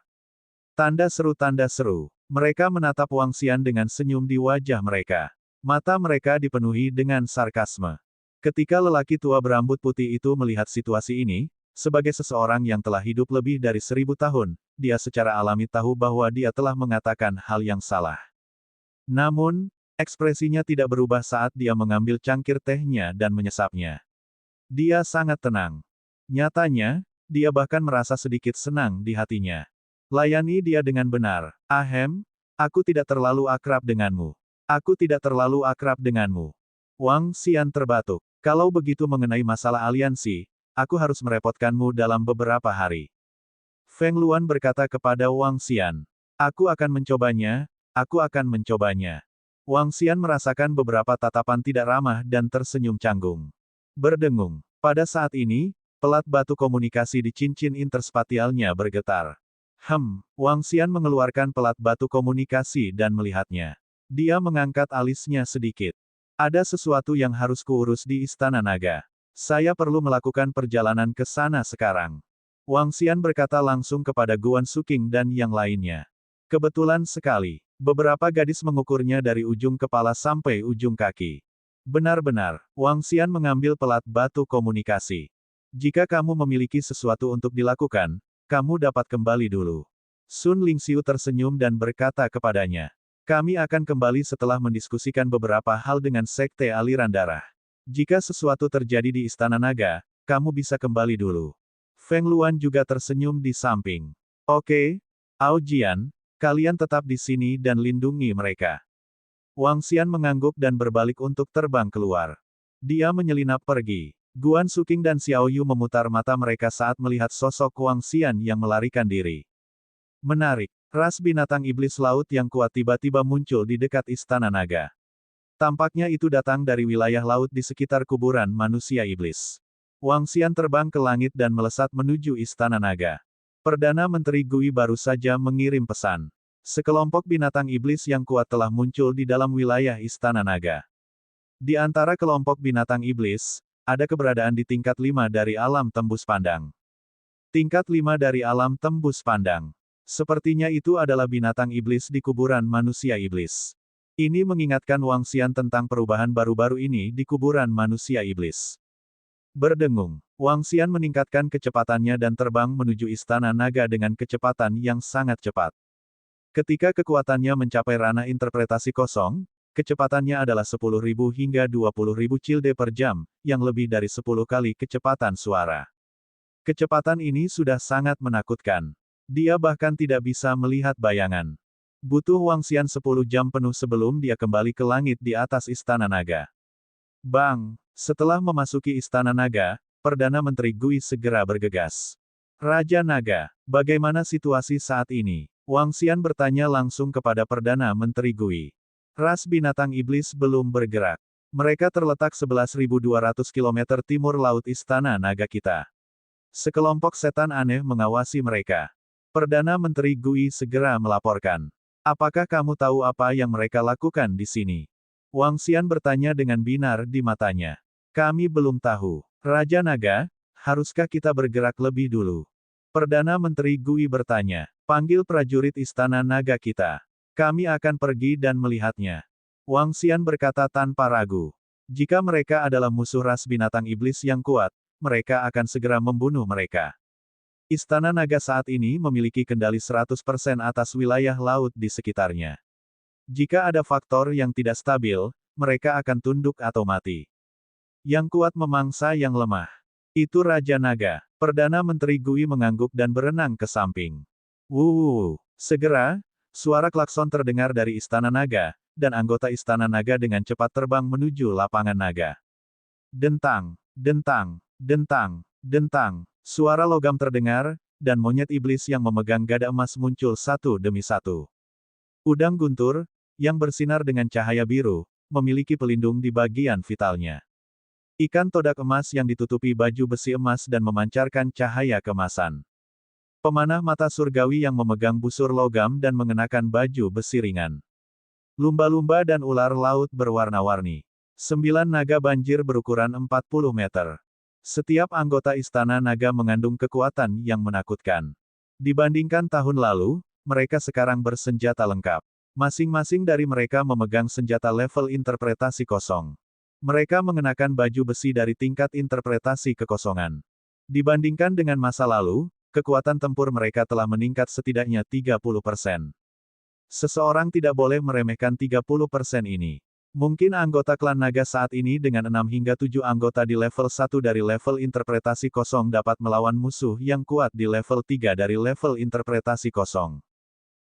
Tanda seru. Mereka menatap Wang Xian dengan senyum di wajah mereka. Mata mereka dipenuhi dengan sarkasme. Ketika lelaki tua berambut putih itu melihat situasi ini, sebagai seseorang yang telah hidup lebih dari 1000 tahun, dia secara alami tahu bahwa dia telah mengatakan hal yang salah. Namun, ekspresinya tidak berubah saat dia mengambil cangkir tehnya dan menyesapnya. Dia sangat tenang. Nyatanya, dia bahkan merasa sedikit senang di hatinya. Layani dia dengan benar. Ahem, aku tidak terlalu akrab denganmu. Aku tidak terlalu akrab denganmu. Wang Xian terbatuk. Kalau begitu mengenai masalah aliansi, aku harus merepotkanmu dalam beberapa hari. Feng Luan berkata kepada Wang Xian. Aku akan mencobanya, aku akan mencobanya. Wang Xian merasakan beberapa tatapan tidak ramah dan tersenyum canggung. Berdengung. Pada saat ini, pelat batu komunikasi di cincin interspatialnya bergetar. Wang Xian mengeluarkan pelat batu komunikasi dan melihatnya. Dia mengangkat alisnya sedikit. Ada sesuatu yang harus kuurus di Istana Naga. Saya perlu melakukan perjalanan ke sana sekarang. Wang Xian berkata langsung kepada Guan Suking dan yang lainnya. Kebetulan sekali, beberapa gadis mengukurnya dari ujung kepala sampai ujung kaki. Benar-benar, Wang Xian mengambil pelat batu komunikasi. Jika kamu memiliki sesuatu untuk dilakukan, kamu dapat kembali dulu. Sun Lingxiu tersenyum dan berkata kepadanya. Kami akan kembali setelah mendiskusikan beberapa hal dengan Sekte Aliran Darah. Jika sesuatu terjadi di Istana Naga, kamu bisa kembali dulu. Feng Luan juga tersenyum di samping. Oke, Ao Jian, kalian tetap di sini dan lindungi mereka. Wang Xian mengangguk dan berbalik untuk terbang keluar. Dia menyelinap pergi. Guan Suking dan Xiao Yu memutar mata mereka saat melihat sosok Wang Xian yang melarikan diri. Menarik, ras binatang iblis laut yang kuat tiba-tiba muncul di dekat Istana Naga. Tampaknya itu datang dari wilayah laut di sekitar kuburan manusia iblis. Wang Xian terbang ke langit dan melesat menuju Istana Naga. Perdana Menteri Gui baru saja mengirim pesan. Sekelompok binatang iblis yang kuat telah muncul di dalam wilayah Istana Naga. Di antara kelompok binatang iblis, ada keberadaan di tingkat 5 dari alam tembus pandang. Tingkat 5 dari alam tembus pandang. Sepertinya itu adalah binatang iblis di kuburan manusia iblis. Ini mengingatkan Wang Xian tentang perubahan baru-baru ini di kuburan manusia iblis. Berdengung, Wang Xian meningkatkan kecepatannya dan terbang menuju Istana Naga dengan kecepatan yang sangat cepat. Ketika kekuatannya mencapai ranah interpretasi kosong, kecepatannya adalah 10.000 hingga 20.000 cilde per jam, yang lebih dari 10 kali kecepatan suara. Kecepatan ini sudah sangat menakutkan. Dia bahkan tidak bisa melihat bayangan. Butuh Wang Xian 10 jam penuh sebelum dia kembali ke langit di atas Istana Naga. Bang! Setelah memasuki Istana Naga, Perdana Menteri Gui segera bergegas. Raja Naga, bagaimana situasi saat ini? Wang Xian bertanya langsung kepada Perdana Menteri Gui. Ras binatang iblis belum bergerak. Mereka terletak 11.200 km timur laut Istana Naga kita. Sekelompok setan aneh mengawasi mereka. Perdana Menteri Gui segera melaporkan. Apakah kamu tahu apa yang mereka lakukan di sini? Wang Xian bertanya dengan binar di matanya. Kami belum tahu. Raja Naga, haruskah kita bergerak lebih dulu? Perdana Menteri Gui bertanya. Panggil prajurit Istana Naga kita. Kami akan pergi dan melihatnya. Wang Xian berkata tanpa ragu. Jika mereka adalah musuh ras binatang iblis yang kuat, mereka akan segera membunuh mereka. Istana Naga saat ini memiliki kendali 100% atas wilayah laut di sekitarnya. Jika ada faktor yang tidak stabil, mereka akan tunduk atau mati. Yang kuat memangsa yang lemah. Itu Raja Naga. Perdana Menteri Gui mengangguk dan berenang ke samping. Segera, suara klakson terdengar dari Istana Naga, dan anggota Istana Naga dengan cepat terbang menuju lapangan naga. Dentang, dentang, dentang, dentang, suara logam terdengar, dan monyet iblis yang memegang gada emas muncul satu demi satu. Udang guntur, yang bersinar dengan cahaya biru, memiliki pelindung di bagian vitalnya. Ikan todak emas yang ditutupi baju besi emas dan memancarkan cahaya keemasan. Pemanah mata surgawi yang memegang busur logam dan mengenakan baju besi ringan. Lumba-lumba dan ular laut berwarna-warni. 9 naga banjir berukuran 40 meter. Setiap anggota Istana Naga mengandung kekuatan yang menakutkan. Dibandingkan tahun lalu, mereka sekarang bersenjata lengkap. Masing-masing dari mereka memegang senjata level interpretasi kosong. Mereka mengenakan baju besi dari tingkat interpretasi kekosongan. Dibandingkan dengan masa lalu, kekuatan tempur mereka telah meningkat setidaknya 30%. Seseorang tidak boleh meremehkan 30% ini. Mungkin anggota klan naga saat ini dengan 6 hingga 7 anggota di level 1 dari level interpretasi kosong dapat melawan musuh yang kuat di level 3 dari level interpretasi kosong.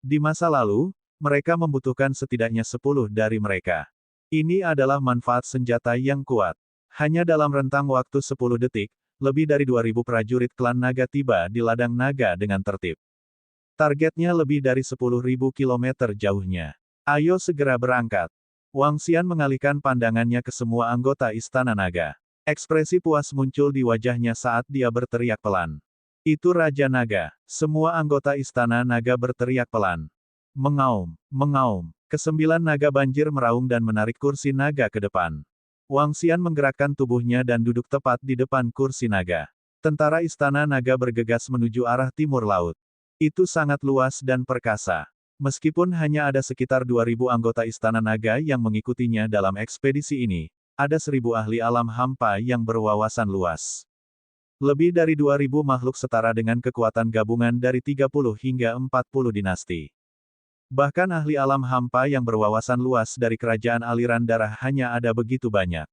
Di masa lalu, mereka membutuhkan setidaknya 10 dari mereka. Ini adalah manfaat senjata yang kuat. Hanya dalam rentang waktu 10 detik, lebih dari 2.000 prajurit klan naga tiba di ladang naga dengan tertib. Targetnya lebih dari 10.000 kilometer jauhnya. Ayo segera berangkat. Wang Xian mengalihkan pandangannya ke semua anggota Istana Naga. Ekspresi puas muncul di wajahnya saat dia berteriak pelan. Itu Raja Naga. Semua anggota Istana Naga berteriak pelan. Mengaum, mengaum. Kesembilan naga banjir meraung dan menarik kursi naga ke depan. Wang Xian menggerakkan tubuhnya dan duduk tepat di depan kursi naga. Tentara Istana Naga bergegas menuju arah timur laut. Itu sangat luas dan perkasa. Meskipun hanya ada sekitar 2.000 anggota Istana Naga yang mengikutinya dalam ekspedisi ini, ada 1.000 ahli alam hampa yang berwawasan luas. Lebih dari 2.000 makhluk setara dengan kekuatan gabungan dari 30 hingga 40 dinasti. Bahkan ahli alam hampa yang berwawasan luas dari kerajaan aliran darah hanya ada begitu banyak.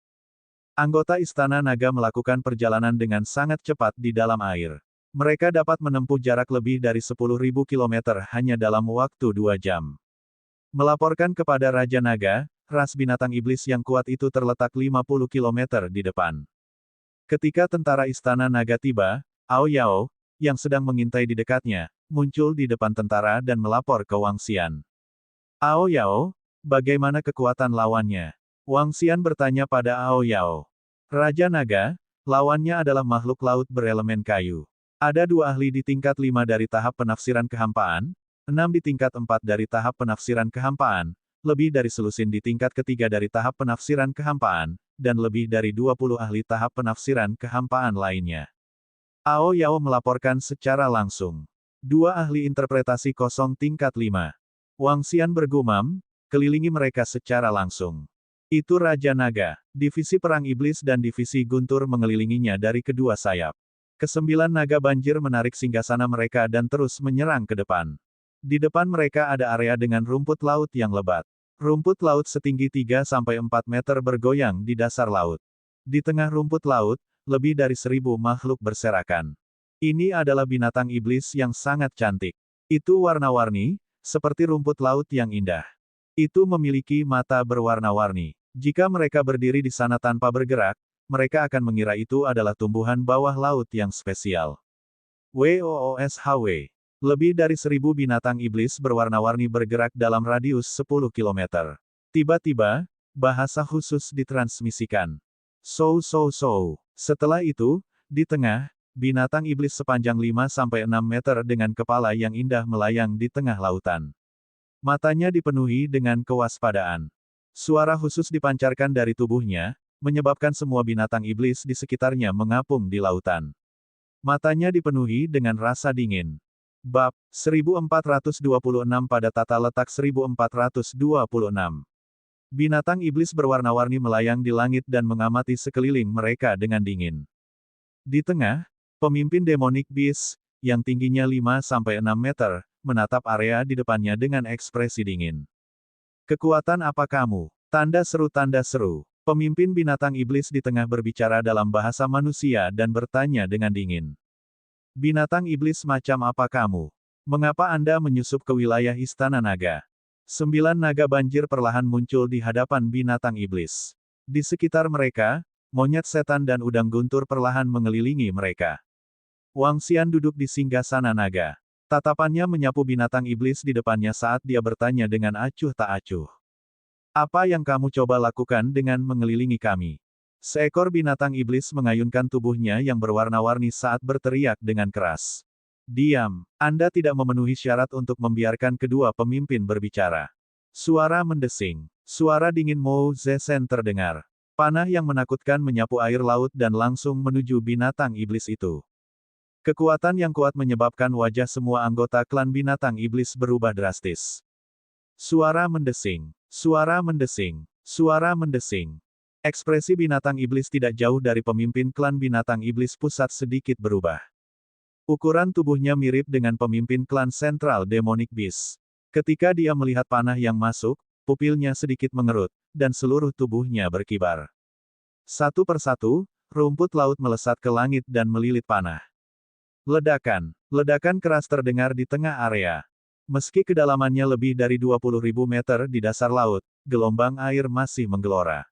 Anggota Istana Naga melakukan perjalanan dengan sangat cepat di dalam air. Mereka dapat menempuh jarak lebih dari 10.000 km hanya dalam waktu 2 jam. Melaporkan kepada Raja Naga, ras binatang iblis yang kuat itu terletak 50 km di depan. Ketika tentara Istana Naga tiba, Ao Yao, yang sedang mengintai di dekatnya, muncul di depan tentara dan melapor ke Wang Xian. Ao Yao, bagaimana kekuatan lawannya? Wang Xian bertanya pada Ao Yao. Raja Naga, lawannya adalah makhluk laut berelemen kayu. Ada 2 ahli di tingkat 5 dari tahap penafsiran kehampaan, 6 di tingkat 4 dari tahap penafsiran kehampaan, lebih dari selusin di tingkat ketiga dari tahap penafsiran kehampaan, dan lebih dari 20 ahli tahap penafsiran kehampaan lainnya. Ao Yao melaporkan secara langsung. 2 ahli interpretasi kosong tingkat 5. Wang Xian bergumam, kelilingi mereka secara langsung. Itu Raja Naga, divisi perang iblis dan divisi guntur mengelilinginya dari kedua sayap. Kesembilan naga banjir menarik singgasana mereka dan terus menyerang ke depan. Di depan mereka ada area dengan rumput laut yang lebat. Rumput laut setinggi 3-4 meter bergoyang di dasar laut. Di tengah rumput laut, lebih dari 1000 makhluk berserakan. Ini adalah binatang iblis yang sangat cantik. Itu warna-warni, seperti rumput laut yang indah. Itu memiliki mata berwarna-warni. Jika mereka berdiri di sana tanpa bergerak, mereka akan mengira itu adalah tumbuhan bawah laut yang spesial. WOOSHW. Lebih dari 1000 binatang iblis berwarna-warni bergerak dalam radius 10 km. Tiba-tiba, bahasa khusus ditransmisikan. So. Setelah itu, di tengah, binatang iblis sepanjang 5-6 meter dengan kepala yang indah melayang di tengah lautan. Matanya dipenuhi dengan kewaspadaan. Suara khusus dipancarkan dari tubuhnya, menyebabkan semua binatang iblis di sekitarnya mengapung di lautan. Matanya dipenuhi dengan rasa dingin. Bab 1426 pada tata letak 1426. Binatang iblis berwarna-warni melayang di langit dan mengamati sekeliling mereka dengan dingin. Di tengah, pemimpin Demonic Beast, yang tingginya 5-6 meter, menatap area di depannya dengan ekspresi dingin. Kekuatan apa kamu? Tanda seru. Pemimpin binatang iblis di tengah berbicara dalam bahasa manusia dan bertanya dengan dingin. Binatang iblis macam apa kamu? Mengapa Anda menyusup ke wilayah Istana Naga? 9 naga banjir perlahan muncul di hadapan binatang iblis. Di sekitar mereka, monyet setan dan udang guntur perlahan mengelilingi mereka. Wang Xian duduk di singgasana naga. Tatapannya menyapu binatang iblis di depannya saat dia bertanya dengan acuh tak acuh. Apa yang kamu coba lakukan dengan mengelilingi kami? Seekor binatang iblis mengayunkan tubuhnya yang berwarna-warni saat berteriak dengan keras. Diam, Anda tidak memenuhi syarat untuk membiarkan kedua pemimpin berbicara. Suara mendesing. Suara dingin Mo Zesen terdengar. Panah yang menakutkan menyapu air laut dan langsung menuju binatang iblis itu. Kekuatan yang kuat menyebabkan wajah semua anggota klan binatang iblis berubah drastis. Suara mendesing. Suara mendesing. Suara mendesing. Ekspresi binatang iblis tidak jauh dari pemimpin klan binatang iblis pusat sedikit berubah. Ukuran tubuhnya mirip dengan pemimpin klan sentral Demonic Beast. Ketika dia melihat panah yang masuk, pupilnya sedikit mengerut, dan seluruh tubuhnya berkibar. Satu persatu, rumput laut melesat ke langit dan melilit panah. Ledakan. Ledakan keras terdengar di tengah area. Meski kedalamannya lebih dari 20.000 meter di dasar laut, gelombang air masih menggelora.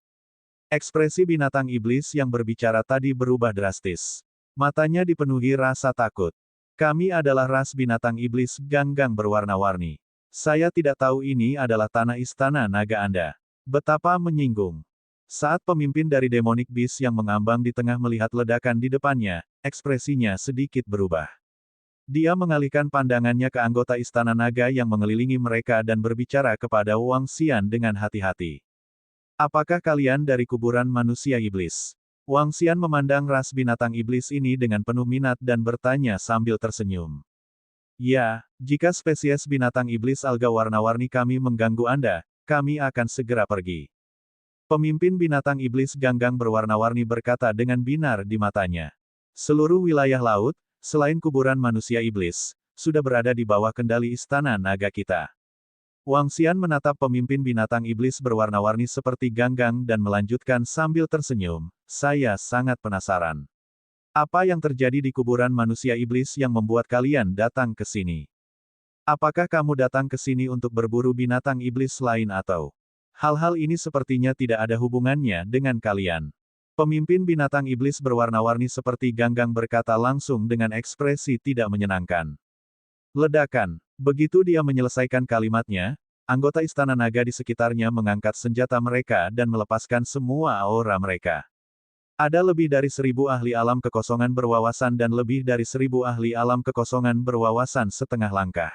Ekspresi binatang iblis yang berbicara tadi berubah drastis. Matanya dipenuhi rasa takut. Kami adalah ras binatang iblis ganggang berwarna-warni. Saya tidak tahu ini adalah tanah istana naga Anda. Betapa menyinggung. Saat pemimpin dari Demonic Beast yang mengambang di tengah melihat ledakan di depannya, ekspresinya sedikit berubah. Dia mengalihkan pandangannya ke anggota istana naga yang mengelilingi mereka dan berbicara kepada Wang Xian dengan hati-hati. Apakah kalian dari kuburan manusia iblis? Wang Xian memandang ras binatang iblis ini dengan penuh minat dan bertanya sambil tersenyum. Ya, jika spesies binatang iblis alga warna-warni kami mengganggu Anda, kami akan segera pergi. Pemimpin binatang iblis ganggang berwarna-warni berkata dengan binar di matanya. Seluruh wilayah laut, selain kuburan manusia iblis, sudah berada di bawah kendali istana naga kita. Wang Xian menatap pemimpin binatang iblis berwarna-warni seperti ganggang dan melanjutkan sambil tersenyum, saya sangat penasaran. Apa yang terjadi di kuburan manusia iblis yang membuat kalian datang ke sini? Apakah kamu datang ke sini untuk berburu binatang iblis lain atau? Hal-hal ini sepertinya tidak ada hubungannya dengan kalian. Pemimpin binatang iblis berwarna-warni seperti ganggang berkata langsung dengan ekspresi tidak menyenangkan. Ledakan. Begitu dia menyelesaikan kalimatnya, anggota istana naga di sekitarnya mengangkat senjata mereka dan melepaskan semua aura mereka. Ada lebih dari 1000 ahli alam kekosongan berwawasan dan lebih dari 1000 ahli alam kekosongan berwawasan setengah langkah.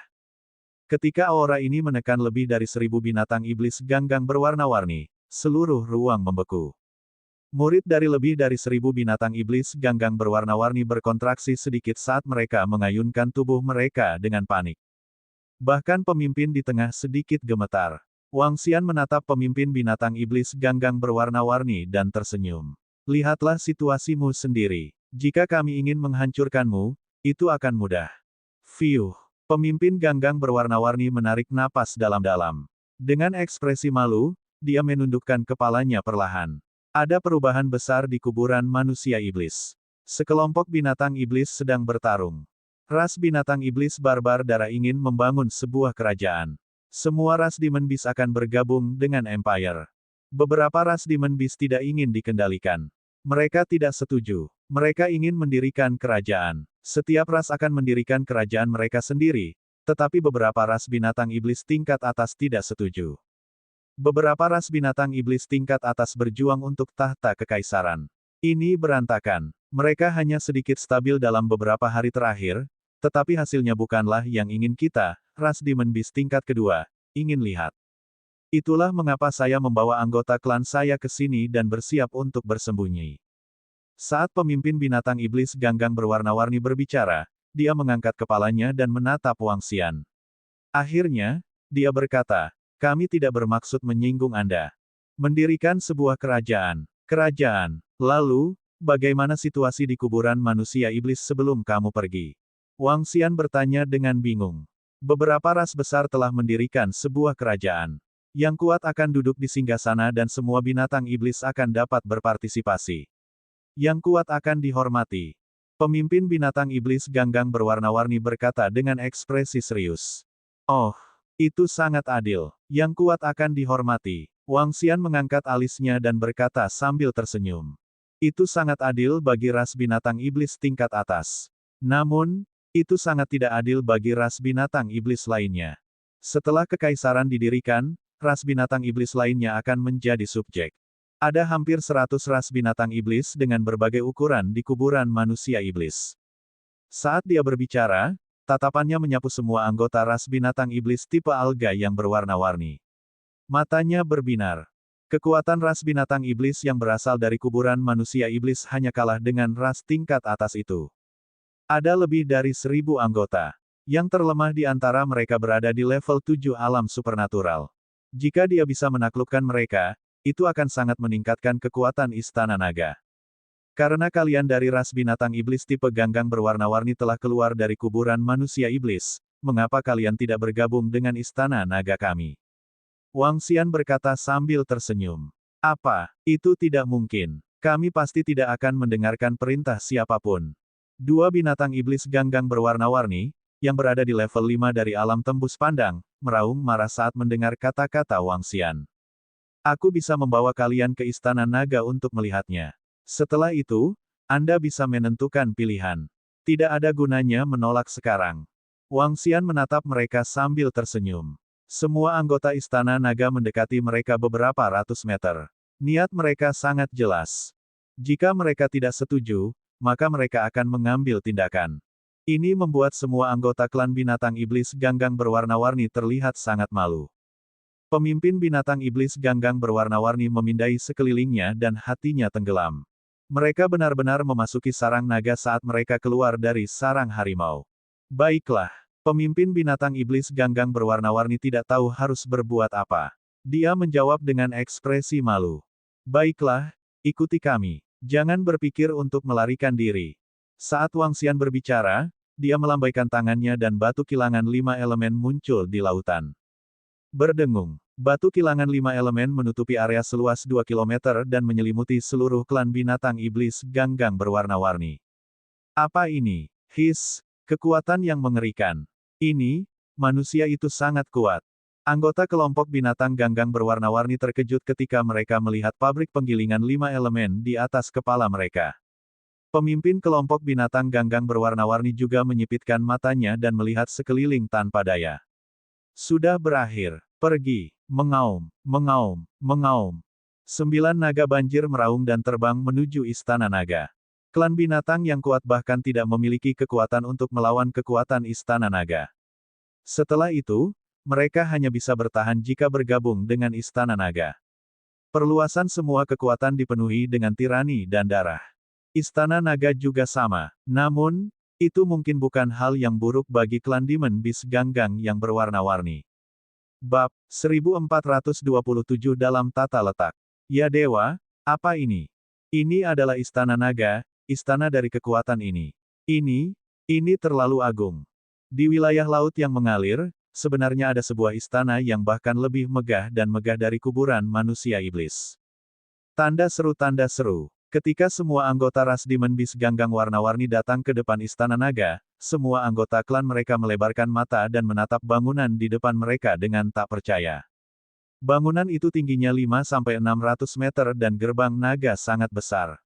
Ketika aura ini menekan lebih dari 1000 binatang iblis ganggang berwarna-warni, seluruh ruang membeku. Murid dari lebih dari 1000 binatang iblis ganggang berwarna-warni berkontraksi sedikit saat mereka mengayunkan tubuh mereka dengan panik. Bahkan pemimpin di tengah sedikit gemetar. Wang Xian menatap pemimpin binatang iblis ganggang berwarna-warni dan tersenyum. Lihatlah situasimu sendiri. Jika kami ingin menghancurkanmu, itu akan mudah. Fiuh. Pemimpin ganggang berwarna-warni menarik napas dalam-dalam. Dengan ekspresi malu, dia menundukkan kepalanya perlahan. Ada perubahan besar di kuburan manusia iblis. Sekelompok binatang iblis sedang bertarung. Ras binatang iblis barbar darah ingin membangun sebuah kerajaan. Semua ras Demon Beast akan bergabung dengan Empire. Beberapa ras Demon Beast tidak ingin dikendalikan. Mereka tidak setuju. Mereka ingin mendirikan kerajaan. Setiap ras akan mendirikan kerajaan mereka sendiri, tetapi beberapa ras binatang iblis tingkat atas tidak setuju. Beberapa ras binatang iblis tingkat atas berjuang untuk tahta kekaisaran. Ini berantakan. Mereka hanya sedikit stabil dalam beberapa hari terakhir, tetapi hasilnya bukanlah yang ingin kita, ras Demon Beast tingkat kedua, ingin lihat. Itulah mengapa saya membawa anggota klan saya ke sini dan bersiap untuk bersembunyi. Saat pemimpin binatang iblis ganggang berwarna-warni berbicara, dia mengangkat kepalanya dan menatap Wang Xian. Akhirnya, dia berkata, kami tidak bermaksud menyinggung Anda. Mendirikan sebuah kerajaan. Kerajaan. Lalu, bagaimana situasi di kuburan manusia iblis sebelum kamu pergi? Wang Xian bertanya dengan bingung. Beberapa ras besar telah mendirikan sebuah kerajaan. Yang kuat akan duduk di singgasana dan semua binatang iblis akan dapat berpartisipasi. Yang kuat akan dihormati. Pemimpin binatang iblis ganggang berwarna-warni berkata dengan ekspresi serius. Oh, itu sangat adil. Yang kuat akan dihormati. Wang Xian mengangkat alisnya dan berkata sambil tersenyum. Itu sangat adil bagi ras binatang iblis tingkat atas. Namun, itu sangat tidak adil bagi ras binatang iblis lainnya. Setelah kekaisaran didirikan, ras binatang iblis lainnya akan menjadi subjek. Ada hampir 100 ras binatang iblis dengan berbagai ukuran di kuburan manusia iblis. Saat dia berbicara, tatapannya menyapu semua anggota ras binatang iblis tipe alga yang berwarna-warni. Matanya berbinar. Kekuatan ras binatang iblis yang berasal dari kuburan manusia iblis hanya kalah dengan ras tingkat atas itu. Ada lebih dari 1000 anggota. Yang terlemah di antara mereka berada di level 7 alam supernatural. Jika dia bisa menaklukkan mereka, itu akan sangat meningkatkan kekuatan Istana Naga. Karena kalian dari ras binatang iblis tipe ganggang berwarna-warni telah keluar dari kuburan manusia iblis, mengapa kalian tidak bergabung dengan Istana Naga kami? Wang Xian berkata sambil tersenyum. Apa? Itu tidak mungkin. Kami pasti tidak akan mendengarkan perintah siapapun. Dua binatang iblis ganggang berwarna-warni, yang berada di level 5 dari alam tembus pandang, meraung marah saat mendengar kata-kata Wang Xian. Aku bisa membawa kalian ke Istana Naga untuk melihatnya. Setelah itu, Anda bisa menentukan pilihan. Tidak ada gunanya menolak sekarang. Wang Xian menatap mereka sambil tersenyum. Semua anggota Istana Naga mendekati mereka beberapa ratus meter. Niat mereka sangat jelas. Jika mereka tidak setuju, maka mereka akan mengambil tindakan. Ini membuat semua anggota klan binatang iblis ganggang berwarna-warni terlihat sangat malu. Pemimpin binatang iblis ganggang berwarna-warni memindai sekelilingnya dan hatinya tenggelam. Mereka benar-benar memasuki sarang naga saat mereka keluar dari sarang harimau. Baiklah, pemimpin binatang iblis ganggang berwarna-warni tidak tahu harus berbuat apa. Dia menjawab dengan ekspresi malu. Baiklah, ikuti kami. Jangan berpikir untuk melarikan diri. Saat Wang Xian berbicara, dia melambaikan tangannya dan batu kilangan 5 elemen muncul di lautan. Berdengung. Batu kilangan 5 elemen menutupi area seluas 2 km dan menyelimuti seluruh klan binatang iblis ganggang berwarna-warni. Apa ini? His, kekuatan yang mengerikan. Ini, manusia itu sangat kuat. Anggota kelompok binatang ganggang berwarna-warni terkejut ketika mereka melihat pabrik penggilingan 5 elemen di atas kepala mereka. Pemimpin kelompok binatang ganggang berwarna-warni juga menyipitkan matanya dan melihat sekeliling tanpa daya. Sudah berakhir. Pergi. Mengaum. Mengaum. Mengaum. 9 naga banjir meraung dan terbang menuju Istana Naga. Klan binatang yang kuat bahkan tidak memiliki kekuatan untuk melawan kekuatan Istana Naga. Setelah itu, mereka hanya bisa bertahan jika bergabung dengan Istana Naga. Perluasan semua kekuatan dipenuhi dengan tirani dan darah. Istana Naga juga sama. Namun, itu mungkin bukan hal yang buruk bagi klan Demon Beast Ganggang yang berwarna-warni. Bab 1427 dalam tata letak. Ya dewa, apa ini? Ini adalah Istana Naga, istana dari kekuatan ini. Ini terlalu agung. Di wilayah laut yang mengalir, sebenarnya ada sebuah istana yang bahkan lebih megah dan megah dari kuburan manusia iblis. Tanda seru. Ketika semua anggota ras Demon Beast Ganggang warna-warni datang ke depan Istana Naga, semua anggota klan mereka melebarkan mata dan menatap bangunan di depan mereka dengan tak percaya. Bangunan itu tingginya 5-600 meter dan gerbang naga sangat besar.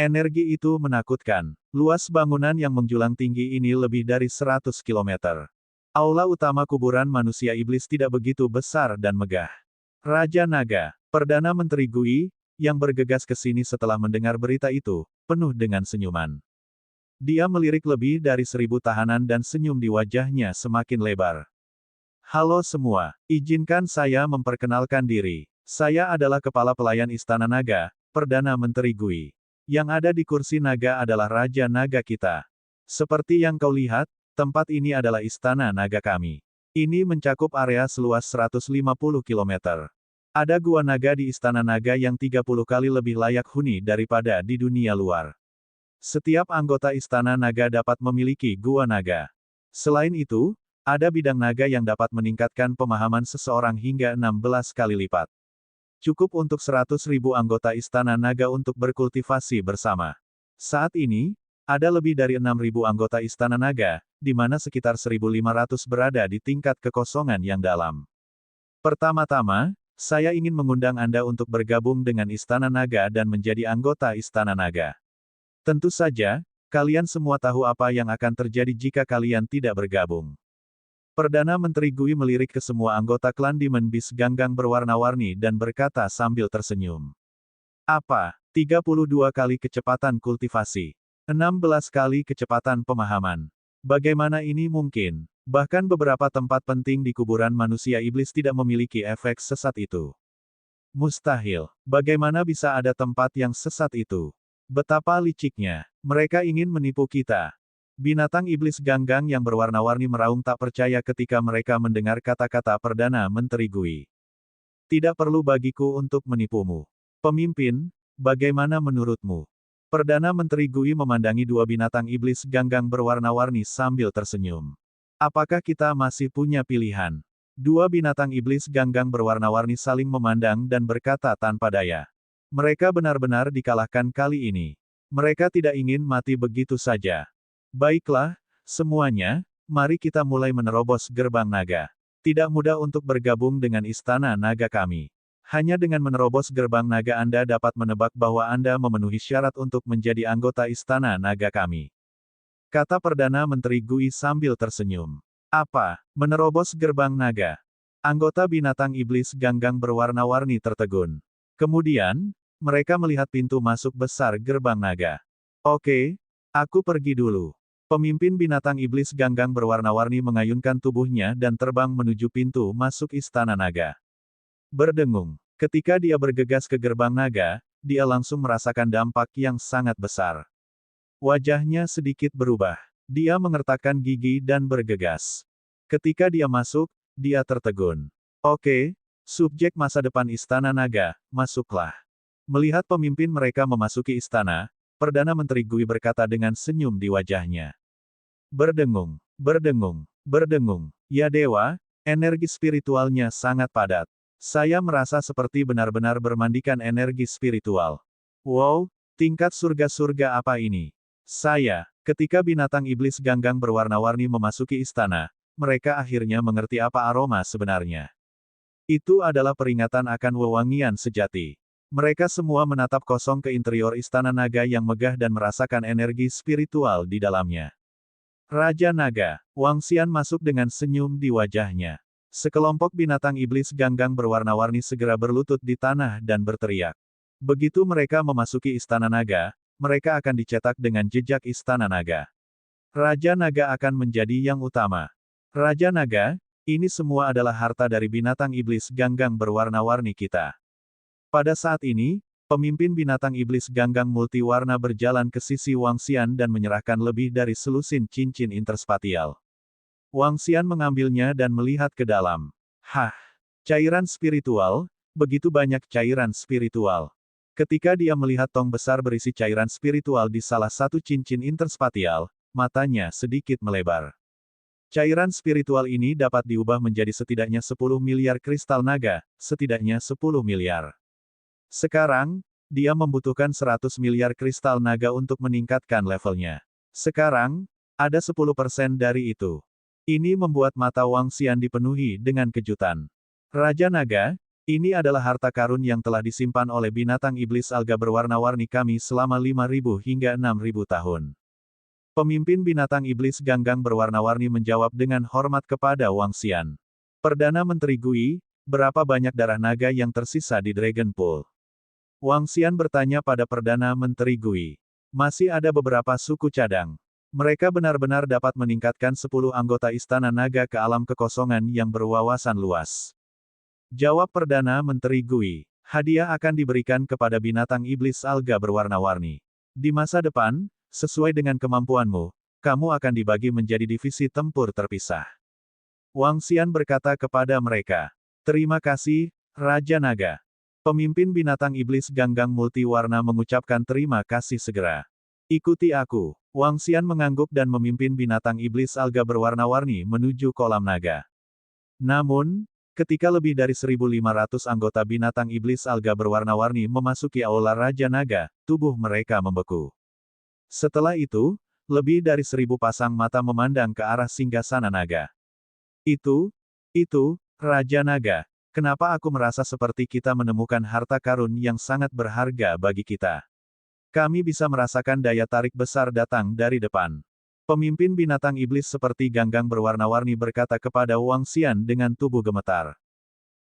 Energi itu menakutkan. Luas bangunan yang menjulang tinggi ini lebih dari 100 km. Aula utama kuburan manusia iblis tidak begitu besar dan megah. Raja Naga, Perdana Menteri Gui, yang bergegas ke sini setelah mendengar berita itu, penuh dengan senyuman. Dia melirik lebih dari 1000 tahanan dan senyum di wajahnya semakin lebar. Halo semua, izinkan saya memperkenalkan diri. Saya adalah Kepala Pelayan Istana Naga, Perdana Menteri Gui. Yang ada di kursi naga adalah Raja Naga kita. Seperti yang kau lihat, tempat ini adalah Istana Naga kami. Ini mencakup area seluas 150 km. Ada gua naga di Istana Naga yang 30 kali lebih layak huni daripada di dunia luar. Setiap anggota Istana Naga dapat memiliki gua naga. Selain itu, ada bidang naga yang dapat meningkatkan pemahaman seseorang hingga 16 kali lipat. Cukup untuk 100.000 anggota Istana Naga untuk berkultivasi bersama. Saat ini, ada lebih dari 6.000 anggota Istana Naga, di mana sekitar 1.500 berada di tingkat kekosongan yang dalam. Pertama-tama, saya ingin mengundang Anda untuk bergabung dengan Istana Naga dan menjadi anggota Istana Naga. Tentu saja, kalian semua tahu apa yang akan terjadi jika kalian tidak bergabung. Perdana Menteri Gui melirik ke semua anggota klan Demon Beast Ganggang berwarna-warni dan berkata sambil tersenyum. Apa? 32 kali kecepatan kultivasi. 16 kali kecepatan pemahaman. Bagaimana ini mungkin? Bahkan beberapa tempat penting di kuburan manusia iblis tidak memiliki efek sesat itu. Mustahil. Bagaimana bisa ada tempat yang sesat itu? Betapa liciknya. Mereka ingin menipu kita. Binatang iblis Ganggang yang berwarna-warni meraung tak percaya ketika mereka mendengar kata-kata Perdana Menteri Gui. Tidak perlu bagiku untuk menipumu. Pemimpin, bagaimana menurutmu? Perdana Menteri Gui memandangi dua binatang iblis Ganggang berwarna-warni sambil tersenyum. Apakah kita masih punya pilihan? Dua binatang iblis Ganggang berwarna-warni saling memandang dan berkata tanpa daya. Mereka benar-benar dikalahkan kali ini. Mereka tidak ingin mati begitu saja. Baiklah, semuanya, mari kita mulai menerobos gerbang naga. Tidak mudah untuk bergabung dengan Istana Naga kami. Hanya dengan menerobos gerbang naga Anda dapat menebak bahwa Anda memenuhi syarat untuk menjadi anggota Istana Naga kami. Kata Perdana Menteri Gui sambil tersenyum. Apa? Menerobos gerbang naga? Anggota binatang iblis Ganggang berwarna-warni tertegun. Kemudian, mereka melihat pintu masuk besar gerbang naga. Oke, aku pergi dulu. Pemimpin binatang iblis Ganggang berwarna-warni mengayunkan tubuhnya dan terbang menuju pintu masuk Istana Naga. Berdengung. Ketika dia bergegas ke gerbang naga, dia langsung merasakan dampak yang sangat besar. Wajahnya sedikit berubah. Dia mengertakkan gigi dan bergegas. Ketika dia masuk, dia tertegun. Oke, subjek masa depan Istana Naga, masuklah. Melihat pemimpin mereka memasuki istana, Perdana Menteri Gui berkata dengan senyum di wajahnya. Berdengung. Ya dewa, energi spiritualnya sangat padat. Saya merasa seperti benar-benar bermandikan energi spiritual. Wow, tingkat surga-surga apa ini? Ketika binatang iblis Ganggang berwarna-warni memasuki istana, mereka akhirnya mengerti apa aroma sebenarnya. Itu adalah peringatan akan wewangian sejati. Mereka semua menatap kosong ke interior Istana Naga yang megah dan merasakan energi spiritual di dalamnya. Raja Naga, Wang Xian masuk dengan senyum di wajahnya. Sekelompok binatang iblis Ganggang berwarna-warni segera berlutut di tanah dan berteriak. Begitu mereka memasuki Istana Naga, mereka akan dicetak dengan jejak Istana Naga. Raja Naga akan menjadi yang utama. Raja Naga, ini semua adalah harta dari binatang iblis ganggang berwarna-warni kita. Pada saat ini, pemimpin binatang iblis ganggang multiwarna berjalan ke sisi Wang Xian dan menyerahkan lebih dari selusin cincin interspatial. Wang Xian mengambilnya dan melihat ke dalam. Hah! Cairan spiritual, begitu banyak cairan spiritual. Ketika dia melihat tong besar berisi cairan spiritual di salah satu cincin interspatial, matanya sedikit melebar. Cairan spiritual ini dapat diubah menjadi setidaknya 10 miliar kristal naga, setidaknya 10 miliar. Sekarang, dia membutuhkan 100 miliar kristal naga untuk meningkatkan levelnya. Sekarang, ada 10% dari itu. Ini membuat mata Wang Xian dipenuhi dengan kejutan. Raja Naga, ini adalah harta karun yang telah disimpan oleh binatang iblis alga berwarna-warni kami selama 5.000 hingga 6.000 tahun. Pemimpin binatang iblis ganggang berwarna-warni menjawab dengan hormat kepada Wang Xian. Perdana Menteri Gui, berapa banyak darah naga yang tersisa di Dragon Pool? Wang Xian bertanya pada Perdana Menteri Gui. Masih ada beberapa suku cadang. Mereka benar-benar dapat meningkatkan 10 anggota Istana Naga ke alam kekosongan yang berwawasan luas. Jawab Perdana Menteri Gui. Hadiah akan diberikan kepada binatang iblis alga berwarna-warni. Di masa depan, sesuai dengan kemampuanmu, kamu akan dibagi menjadi divisi tempur terpisah. Wang Xian berkata kepada mereka. Terima kasih, Raja Naga. Pemimpin binatang iblis ganggang multiwarna mengucapkan terima kasih segera. Ikuti aku. Wang Xian mengangguk dan memimpin binatang iblis alga berwarna-warni menuju kolam naga. Namun, ketika lebih dari 1.500 anggota binatang iblis alga berwarna-warni memasuki aula Raja Naga, tubuh mereka membeku. Setelah itu, lebih dari 1.000 pasang mata memandang ke arah singgasana naga. Itu, Raja Naga, kenapa aku merasa seperti kita menemukan harta karun yang sangat berharga bagi kita? Kami bisa merasakan daya tarik besar datang dari depan. Pemimpin binatang iblis seperti ganggang berwarna-warni berkata kepada Wang Xian dengan tubuh gemetar.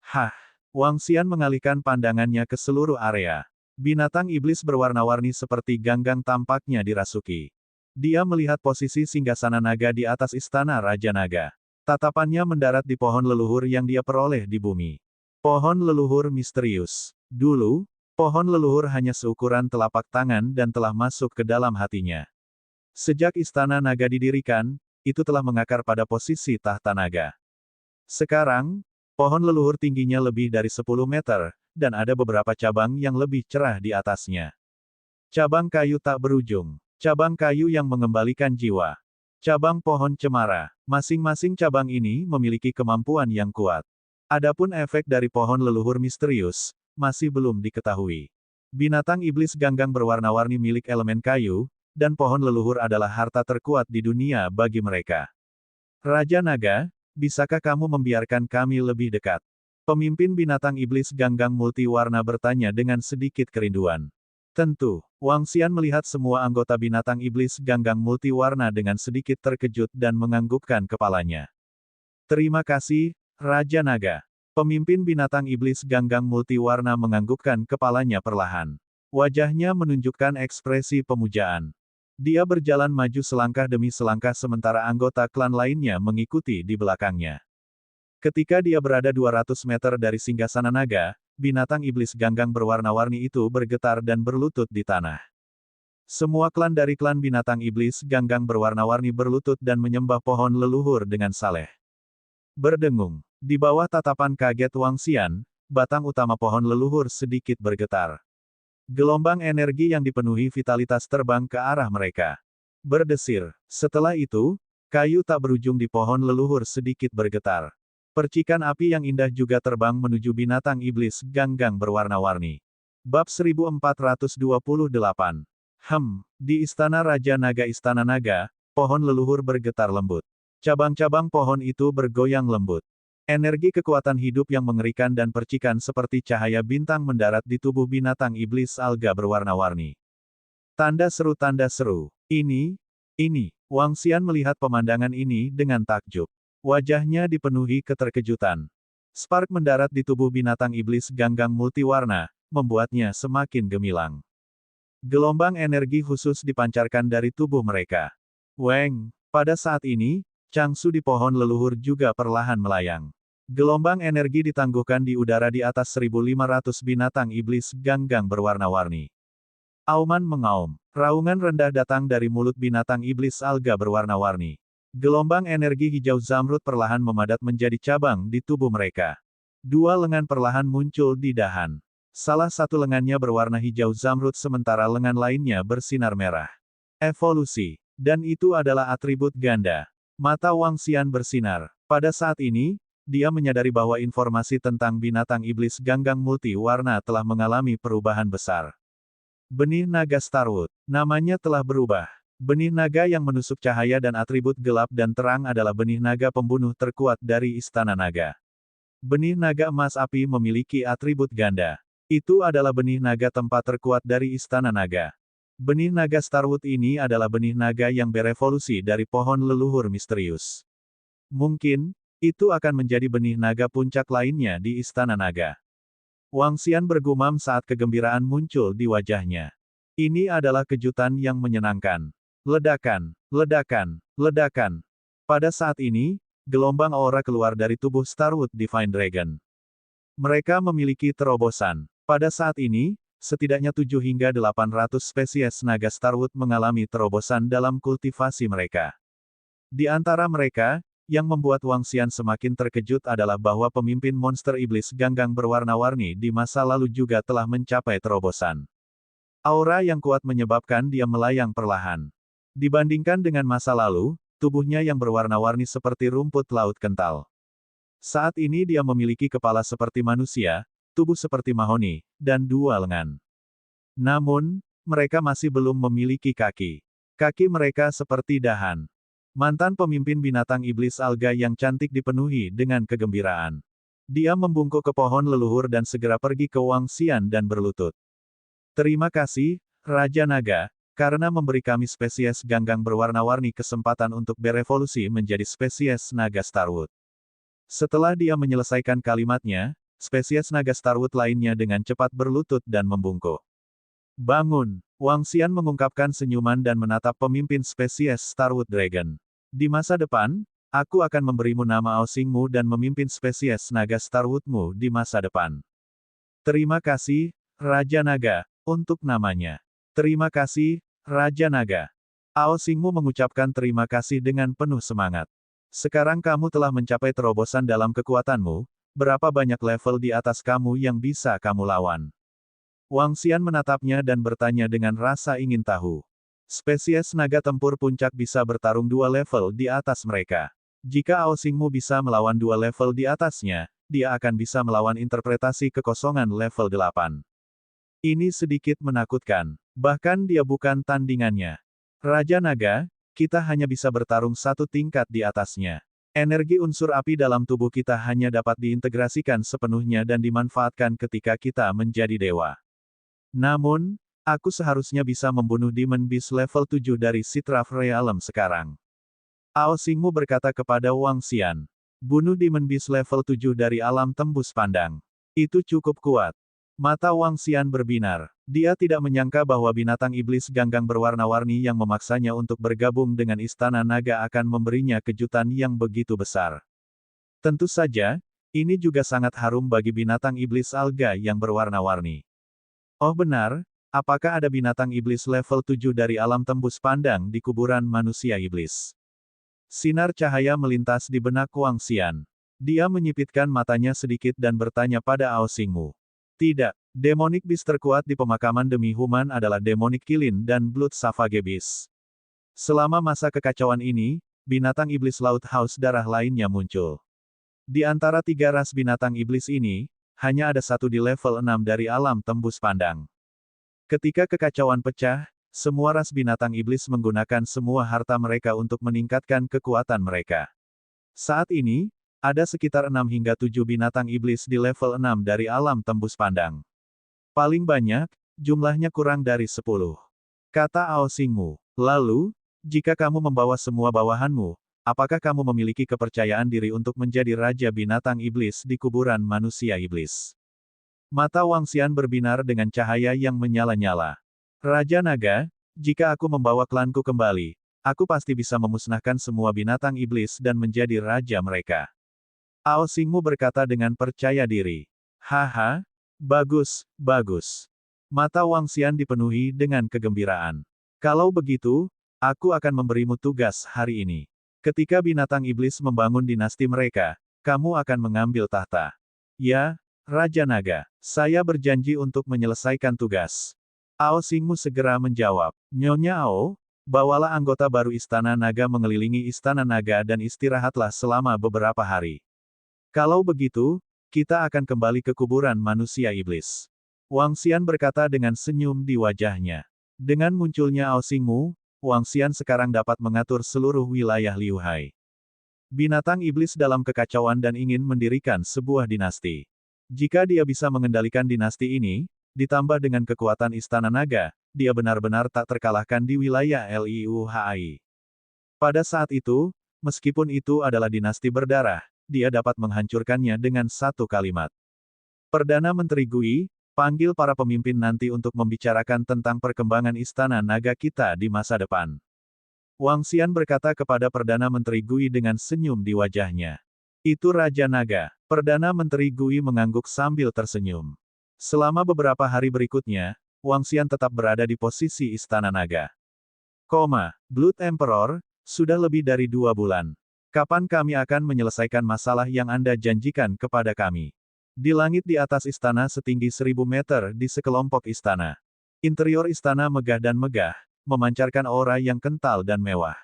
Hah! Wang Xian mengalihkan pandangannya ke seluruh area. Binatang iblis berwarna-warni seperti ganggang tampaknya dirasuki. Dia melihat posisi singgasana naga di atas istana Raja Naga. Tatapannya mendarat di pohon leluhur yang dia peroleh di bumi. Pohon leluhur misterius. Dulu, pohon leluhur hanya seukuran telapak tangan dan telah masuk ke dalam hatinya. Sejak istana naga didirikan, itu telah mengakar pada posisi tahta naga. Sekarang, pohon leluhur tingginya lebih dari 10 meter, dan ada beberapa cabang yang lebih cerah di atasnya. Cabang kayu tak berujung. Cabang kayu yang mengembalikan jiwa. Cabang pohon cemara. Masing-masing cabang ini memiliki kemampuan yang kuat. Adapun efek dari pohon leluhur misterius, masih belum diketahui. Binatang iblis ganggang berwarna-warni milik elemen kayu, dan pohon leluhur adalah harta terkuat di dunia bagi mereka. Raja Naga, bisakah kamu membiarkan kami lebih dekat? Pemimpin binatang iblis ganggang multiwarna bertanya dengan sedikit kerinduan. Tentu, Wang Xian melihat semua anggota binatang iblis ganggang multiwarna dengan sedikit terkejut dan menganggukkan kepalanya. Terima kasih, Raja Naga. Pemimpin binatang iblis ganggang multiwarna menganggukkan kepalanya perlahan. Wajahnya menunjukkan ekspresi pemujaan. Dia berjalan maju selangkah demi selangkah sementara anggota klan lainnya mengikuti di belakangnya. Ketika dia berada 200 meter dari singgasana naga, binatang iblis ganggang berwarna-warni itu bergetar dan berlutut di tanah. Semua klan dari klan binatang iblis ganggang berwarna-warni berlutut dan menyembah pohon leluhur dengan saleh. Berdengung. Di bawah tatapan kaget Wang Xian, batang utama pohon leluhur sedikit bergetar. Gelombang energi yang dipenuhi vitalitas terbang ke arah mereka. Berdesir. Setelah itu, kayu tak berujung di pohon leluhur sedikit bergetar. Percikan api yang indah juga terbang menuju binatang iblis ganggang berwarna-warni. Bab 1428. Di Istana Raja Naga Istana Naga, pohon leluhur bergetar lembut. Cabang-cabang pohon itu bergoyang lembut. Energi kekuatan hidup yang mengerikan dan percikan seperti cahaya bintang mendarat di tubuh binatang iblis alga berwarna-warni. Tanda seru. Ini. Wang Xian melihat pemandangan ini dengan takjub. Wajahnya dipenuhi keterkejutan. Spark mendarat di tubuh binatang iblis ganggang multiwarna, membuatnya semakin gemilang. Gelombang energi khusus dipancarkan dari tubuh mereka. Pada saat ini, Changsu di pohon leluhur juga perlahan melayang. Gelombang energi ditangguhkan di udara di atas 1.500 binatang iblis ganggang berwarna-warni. Auman mengaum. Raungan rendah datang dari mulut binatang iblis alga berwarna-warni. Gelombang energi hijau zamrud perlahan memadat menjadi cabang di tubuh mereka. Dua lengan perlahan muncul di dahan. Salah satu lengannya berwarna hijau zamrud sementara lengan lainnya bersinar merah. Evolusi. Dan itu adalah atribut ganda. Mata Wang Xian bersinar. Pada saat ini, dia menyadari bahwa informasi tentang binatang iblis ganggang multi warna telah mengalami perubahan besar. Benih naga Starwood. Namanya telah berubah. Benih naga yang menusuk cahaya dan atribut gelap dan terang adalah benih naga pembunuh terkuat dari Istana Naga. Benih naga emas api memiliki atribut ganda. Itu adalah benih naga tempat terkuat dari Istana Naga. Benih naga Starwood ini adalah benih naga yang berevolusi dari pohon leluhur misterius. Mungkin, itu akan menjadi benih naga puncak lainnya di Istana Naga. Wang Xian bergumam saat kegembiraan muncul di wajahnya. Ini adalah kejutan yang menyenangkan. Ledakan, ledakan, ledakan. Pada saat ini, gelombang aura keluar dari tubuh Starwood Divine Dragon. Mereka memiliki terobosan. Pada saat ini, setidaknya 7 hingga 800 spesies naga Starwood mengalami terobosan dalam kultivasi mereka. Di antara mereka, yang membuat Wang Xian semakin terkejut adalah bahwa pemimpin monster iblis ganggang berwarna-warni di masa lalu juga telah mencapai terobosan. Aura yang kuat menyebabkan dia melayang perlahan. Dibandingkan dengan masa lalu, tubuhnya yang berwarna-warni seperti rumput laut kental. Saat ini dia memiliki kepala seperti manusia, tubuh seperti mahoni, dan 2 lengan. Namun, mereka masih belum memiliki kaki. Kaki mereka seperti dahan. Mantan pemimpin binatang iblis alga yang cantik dipenuhi dengan kegembiraan. Dia membungkuk ke pohon leluhur dan segera pergi ke Wang Xian dan berlutut. Terima kasih, Raja Naga, karena memberi kami spesies ganggang berwarna-warni kesempatan untuk berevolusi menjadi spesies naga Starwood. Setelah dia menyelesaikan kalimatnya, spesies naga Starwood lainnya dengan cepat berlutut dan membungkuk. Bangun! Wang Xian mengungkapkan senyuman dan menatap pemimpin spesies Starwood Dragon. Di masa depan, aku akan memberimu nama Aosingmu dan memimpin spesies naga Starwoodmu di masa depan. Terima kasih, Raja Naga, untuk namanya. Terima kasih, Raja Naga. Aosingmu mengucapkan terima kasih dengan penuh semangat. Sekarang kamu telah mencapai terobosan dalam kekuatanmu, berapa banyak level di atas kamu yang bisa kamu lawan? Wang Xian menatapnya dan bertanya dengan rasa ingin tahu. Spesies naga tempur puncak bisa bertarung 2 level di atas mereka. Jika Aosingmu bisa melawan 2 level di atasnya, dia akan bisa melawan interpretasi kekosongan level 8. Ini sedikit menakutkan. Bahkan dia bukan tandingannya. Raja Naga, kita hanya bisa bertarung 1 tingkat di atasnya. Energi unsur api dalam tubuh kita hanya dapat diintegrasikan sepenuhnya dan dimanfaatkan ketika kita menjadi dewa. Namun, aku seharusnya bisa membunuh Demon Beast level 7 dari Sitraf Realm sekarang. Aosingmu berkata kepada Wang Xian. Bunuh Demon Beast level 7 dari alam tembus pandang. Itu cukup kuat. Mata Wang Xian berbinar. Dia tidak menyangka bahwa binatang iblis ganggang berwarna-warni yang memaksanya untuk bergabung dengan Istana Naga akan memberinya kejutan yang begitu besar. Tentu saja, ini juga sangat harum bagi binatang iblis alga yang berwarna-warni. Oh benar, apakah ada binatang iblis level 7 dari alam tembus pandang di kuburan manusia iblis? Sinar cahaya melintas di benak Wang Xian. Dia menyipitkan matanya sedikit dan bertanya pada Aosingmu. Tidak, demonic beast terkuat di pemakaman demi human adalah demonic kilin dan blood savage beast. Selama masa kekacauan ini, binatang iblis laut haus darah lainnya muncul. Di antara 3 ras binatang iblis ini, hanya ada 1 di level 6 dari alam tembus pandang. Ketika kekacauan pecah, semua ras binatang iblis menggunakan semua harta mereka untuk meningkatkan kekuatan mereka. Saat ini, ada sekitar 6 hingga 7 binatang iblis di level 6 dari alam tembus pandang. Paling banyak, jumlahnya kurang dari 10. Kata Aosingmu. Lalu, jika kamu membawa semua bawahanmu, apakah kamu memiliki kepercayaan diri untuk menjadi Raja Binatang Iblis di kuburan manusia iblis? Mata Wang Xian berbinar dengan cahaya yang menyala-nyala. Raja Naga, jika aku membawa klanku kembali, aku pasti bisa memusnahkan semua binatang iblis dan menjadi raja mereka. Ao Xingmu berkata dengan percaya diri. Haha, bagus, bagus. Mata Wang Xian dipenuhi dengan kegembiraan. Kalau begitu, aku akan memberimu tugas hari ini. Ketika binatang iblis membangun dinasti mereka, kamu akan mengambil tahta. Ya, Raja Naga, saya berjanji untuk menyelesaikan tugas. Ao Xingmu segera menjawab. Nyonya Ao, bawalah anggota baru Istana Naga mengelilingi Istana Naga dan istirahatlah selama beberapa hari. Kalau begitu, kita akan kembali ke kuburan manusia iblis. Wang Xian berkata dengan senyum di wajahnya. Dengan munculnya Ao Xingmu, Wang Xian sekarang dapat mengatur seluruh wilayah Liu Hai. Binatang iblis dalam kekacauan dan ingin mendirikan sebuah dinasti. Jika dia bisa mengendalikan dinasti ini, ditambah dengan kekuatan Istana Naga, dia benar-benar tak terkalahkan di wilayah Liu Hai. Pada saat itu, meskipun itu adalah dinasti berdarah, dia dapat menghancurkannya dengan satu kalimat. Perdana Menteri Gui, panggil para pemimpin nanti untuk membicarakan tentang perkembangan Istana Naga kita di masa depan. Wang Xian berkata kepada Perdana Menteri Gui dengan senyum di wajahnya. Itu Raja Naga. Perdana Menteri Gui mengangguk sambil tersenyum. Selama beberapa hari berikutnya, Wang Xian tetap berada di posisi Istana Naga. Blood Emperor, sudah lebih dari 2 bulan. Kapan kami akan menyelesaikan masalah yang Anda janjikan kepada kami? Di langit di atas istana setinggi 1000 meter di sekelompok istana. Interior istana megah dan megah, memancarkan aura yang kental dan mewah.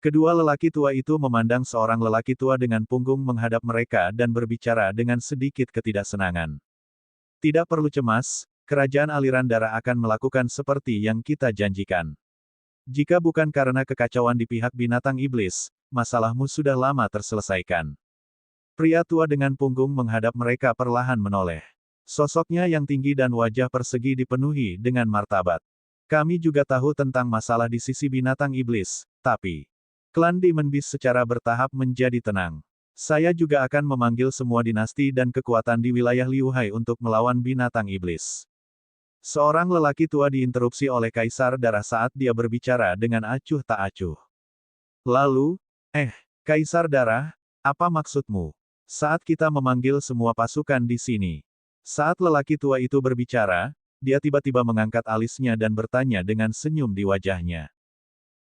Kedua lelaki tua itu memandang seorang lelaki tua dengan punggung menghadap mereka dan berbicara dengan sedikit ketidaksenangan. Tidak perlu cemas, kerajaan aliran darah akan melakukan seperti yang kita janjikan. Jika bukan karena kekacauan di pihak binatang iblis, masalahmu sudah lama terselesaikan. Pria tua dengan punggung menghadap mereka perlahan menoleh. Sosoknya yang tinggi dan wajah persegi dipenuhi dengan martabat. Kami juga tahu tentang masalah di sisi binatang iblis, tapi klan Demon Beast secara bertahap menjadi tenang. Saya juga akan memanggil semua dinasti dan kekuatan di wilayah Liu Hai untuk melawan binatang iblis. Seorang lelaki tua diinterupsi oleh Kaisar Darah saat dia berbicara dengan acuh tak acuh. Lalu, Kaisar Darah, apa maksudmu? Saat kita memanggil semua pasukan di sini. Saat lelaki tua itu berbicara, dia tiba-tiba mengangkat alisnya dan bertanya dengan senyum di wajahnya.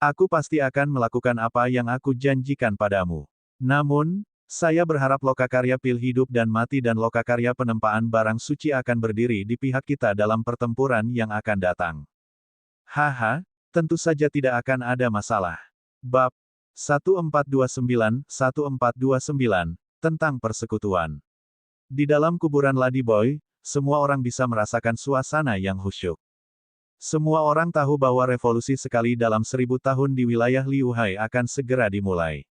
Aku pasti akan melakukan apa yang aku janjikan padamu. Namun, saya berharap lokakarya pil hidup dan mati dan lokakarya penempaan barang suci akan berdiri di pihak kita dalam pertempuran yang akan datang. Haha, tentu saja tidak akan ada masalah. Bab 1429, tentang persekutuan. Di dalam kuburan Ladyboy, semua orang bisa merasakan suasana yang khusyuk. Semua orang tahu bahwa revolusi sekali dalam 1000 tahun di wilayah Liu Hai akan segera dimulai.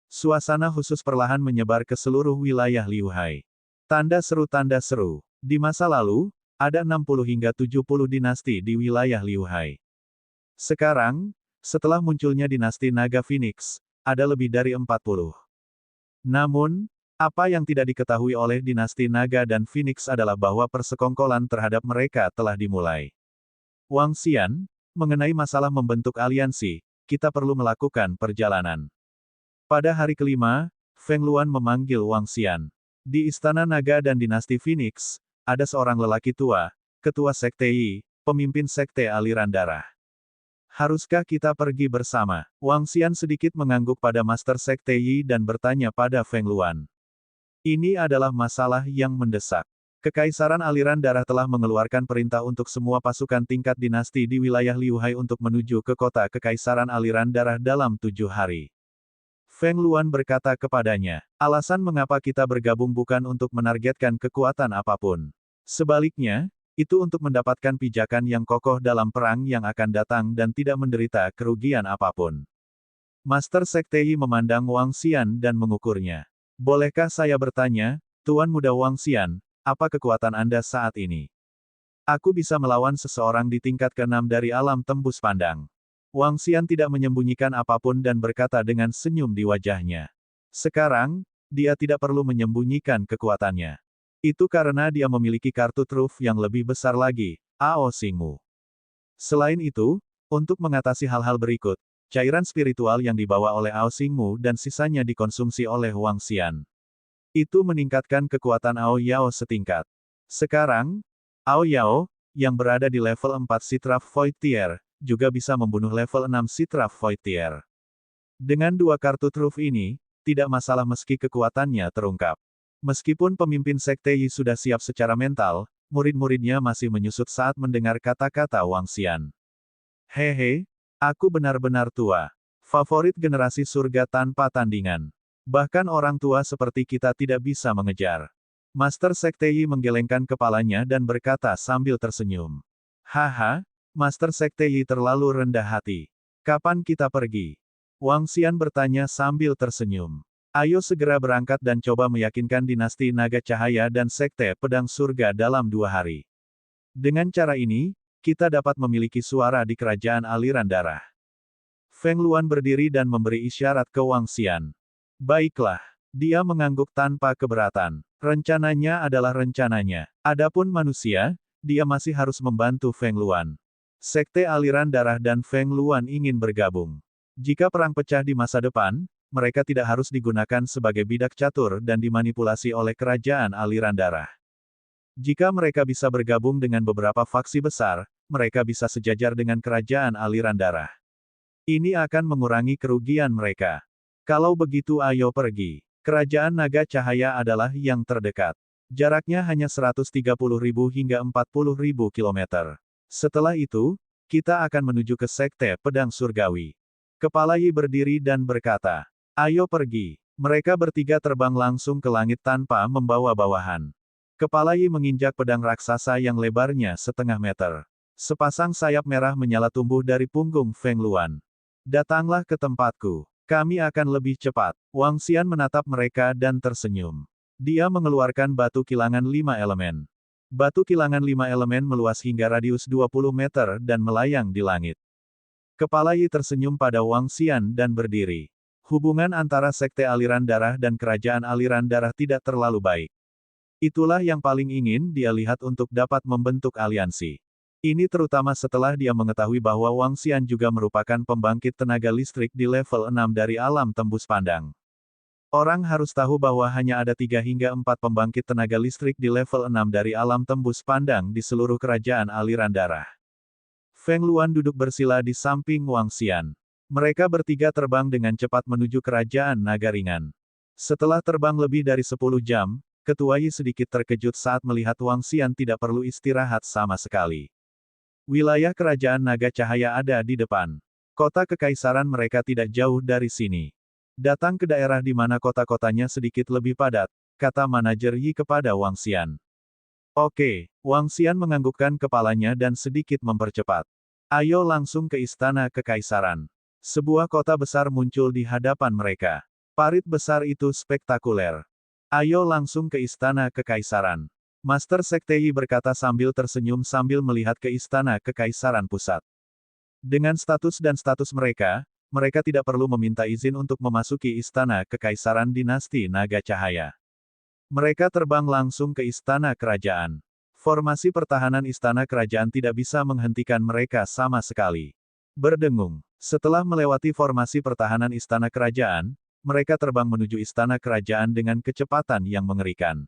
Suasana khusus perlahan menyebar ke seluruh wilayah Liu Hai. Tanda seru. Di masa lalu, ada 60 hingga 70 dinasti di wilayah Liu Hai. Sekarang, setelah munculnya dinasti Naga Phoenix, ada lebih dari 40. Namun, apa yang tidak diketahui oleh dinasti Naga dan Phoenix adalah bahwa persekongkolan terhadap mereka telah dimulai. Wang Xian, mengenai masalah membentuk aliansi, kita perlu melakukan perjalanan. Pada hari kelima, Feng Luan memanggil Wang Xian. Di Istana Naga dan dinasti Phoenix, ada seorang lelaki tua, ketua Sekte Yi, pemimpin Sekte Aliran Darah. Haruskah kita pergi bersama? Wang Xian sedikit mengangguk pada Master Sekte Yi dan bertanya pada Feng Luan. Ini adalah masalah yang mendesak. Kekaisaran Aliran Darah telah mengeluarkan perintah untuk semua pasukan tingkat dinasti di wilayah Liu Hai untuk menuju ke kota Kekaisaran Aliran Darah dalam 7 hari. Feng Luan berkata kepadanya, alasan mengapa kita bergabung bukan untuk menargetkan kekuatan apapun. Sebaliknya, itu untuk mendapatkan pijakan yang kokoh dalam perang yang akan datang dan tidak menderita kerugian apapun. Master Sekte Yi memandang Wang Xian dan mengukurnya. Bolehkah saya bertanya, Tuan Muda Wang Xian, apa kekuatan Anda saat ini? Aku bisa melawan seseorang di tingkat ke-6 dari alam tembus pandang. Wang Xian tidak menyembunyikan apapun dan berkata dengan senyum di wajahnya. Sekarang, dia tidak perlu menyembunyikan kekuatannya. Itu karena dia memiliki kartu truf yang lebih besar lagi, Ao Xingmu. Selain itu, untuk mengatasi hal-hal berikut, cairan spiritual yang dibawa oleh Ao Xingmu dan sisanya dikonsumsi oleh Wang Xian. Itu meningkatkan kekuatan Ao Yao setingkat. Sekarang, Ao Yao, yang berada di level 4 Citra Void Tier, juga bisa membunuh level 6 Citra Void Tier. Dengan dua kartu truf ini, tidak masalah meski kekuatannya terungkap. Meskipun pemimpin Sekte Yi sudah siap secara mental, murid-muridnya masih menyusut saat mendengar kata-kata Wang Xian. Hehe, aku benar-benar tua. Favorit generasi surga tanpa tandingan. Bahkan orang tua seperti kita tidak bisa mengejar. Master Sekte Yi menggelengkan kepalanya dan berkata sambil tersenyum. Haha, Master Sekte Yi terlalu rendah hati. Kapan kita pergi? Wang Xian bertanya sambil tersenyum. Ayo segera berangkat dan coba meyakinkan dinasti Naga Cahaya dan Sekte Pedang Surga dalam 2 hari. Dengan cara ini, kita dapat memiliki suara di kerajaan aliran darah. Feng Luan berdiri dan memberi isyarat ke Wang Xian. Baiklah, dia mengangguk tanpa keberatan. Rencananya adalah rencananya. Adapun manusia, dia masih harus membantu Feng Luan. Sekte aliran darah dan Feng Luan ingin bergabung. Jika perang pecah di masa depan, mereka tidak harus digunakan sebagai bidak catur dan dimanipulasi oleh kerajaan aliran darah. Jika mereka bisa bergabung dengan beberapa faksi besar, mereka bisa sejajar dengan kerajaan aliran darah. Ini akan mengurangi kerugian mereka. Kalau begitu ayo pergi. Kerajaan Naga Cahaya adalah yang terdekat. Jaraknya hanya 130.000 hingga 40.000 kilometer. Setelah itu, kita akan menuju ke Sekte Pedang Surgawi. Kepala Yi berdiri dan berkata, ayo pergi. Mereka bertiga terbang langsung ke langit tanpa membawa bawahan. Kepala Yi menginjak pedang raksasa yang lebarnya 0,5 meter. Sepasang sayap merah menyala tumbuh dari punggung Feng Luan. Datanglah ke tempatku. Kami akan lebih cepat. Wang Xian menatap mereka dan tersenyum. Dia mengeluarkan batu kilangan 5 elemen. Batu kilangan 5 elemen meluas hingga radius 20 meter dan melayang di langit. Kepala Yi tersenyum pada Wang Xian dan berdiri. Hubungan antara Sekte Aliran Darah dan Kerajaan Aliran Darah tidak terlalu baik. Itulah yang paling ingin dia lihat untuk dapat membentuk aliansi. Ini terutama setelah dia mengetahui bahwa Wang Xian juga merupakan pembangkit tenaga listrik di level 6 dari alam tembus pandang. Orang harus tahu bahwa hanya ada 3 hingga 4 pembangkit tenaga listrik di level 6 dari alam tembus pandang di seluruh kerajaan aliran darah. Feng Luan duduk bersila di samping Wang Xian. Mereka bertiga terbang dengan cepat menuju kerajaan naga ringan. Setelah terbang lebih dari 10 jam, Ketua Yi sedikit terkejut saat melihat Wang Xian tidak perlu istirahat sama sekali. Wilayah kerajaan Naga Cahaya ada di depan. Kota kekaisaran mereka tidak jauh dari sini. Datang ke daerah di mana kota-kotanya sedikit lebih padat, kata manajer Yi kepada Wang Xian. Oke, Wang Xian menganggukkan kepalanya dan sedikit mempercepat. Ayo langsung ke istana kekaisaran. Sebuah kota besar muncul di hadapan mereka. Parit besar itu spektakuler. Ayo langsung ke istana kekaisaran. Master Sekte Yi berkata sambil tersenyum sambil melihat ke istana kekaisaran pusat. Dengan status dan status mereka, mereka tidak perlu meminta izin untuk memasuki istana kekaisaran dinasti Naga Cahaya. Mereka terbang langsung ke istana kerajaan. Formasi pertahanan istana kerajaan tidak bisa menghentikan mereka sama sekali. Berdengung. Setelah melewati formasi pertahanan istana kerajaan, mereka terbang menuju istana kerajaan dengan kecepatan yang mengerikan.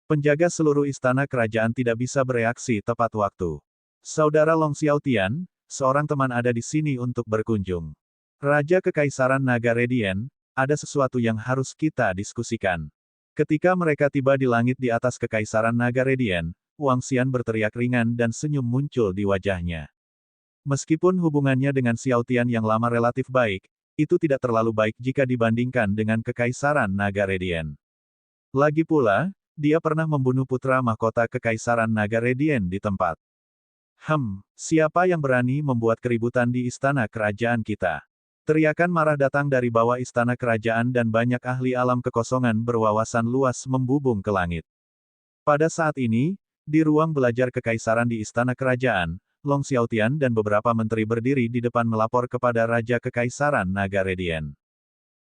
Penjaga seluruh istana kerajaan tidak bisa bereaksi tepat waktu. Saudara Long Xiaotian, seorang teman ada di sini untuk berkunjung. Raja Kekaisaran Naga Radiant, ada sesuatu yang harus kita diskusikan. Ketika mereka tiba di langit di atas Kekaisaran Naga Radiant, Wang Xian berteriak ringan dan senyum muncul di wajahnya. Meskipun hubungannya dengan Xiaotian yang lama relatif baik, itu tidak terlalu baik jika dibandingkan dengan Kekaisaran Naga Radiant. Lagi pula, dia pernah membunuh putra mahkota Kekaisaran Naga Radiant di tempat. Siapa yang berani membuat keributan di istana kerajaan kita? Teriakan marah datang dari bawah istana kerajaan dan banyak ahli alam kekosongan berwawasan luas membubung ke langit. Pada saat ini, di ruang belajar kekaisaran di istana kerajaan, Long Xiaotian dan beberapa menteri berdiri di depan melapor kepada Raja Kekaisaran Naga Radiant.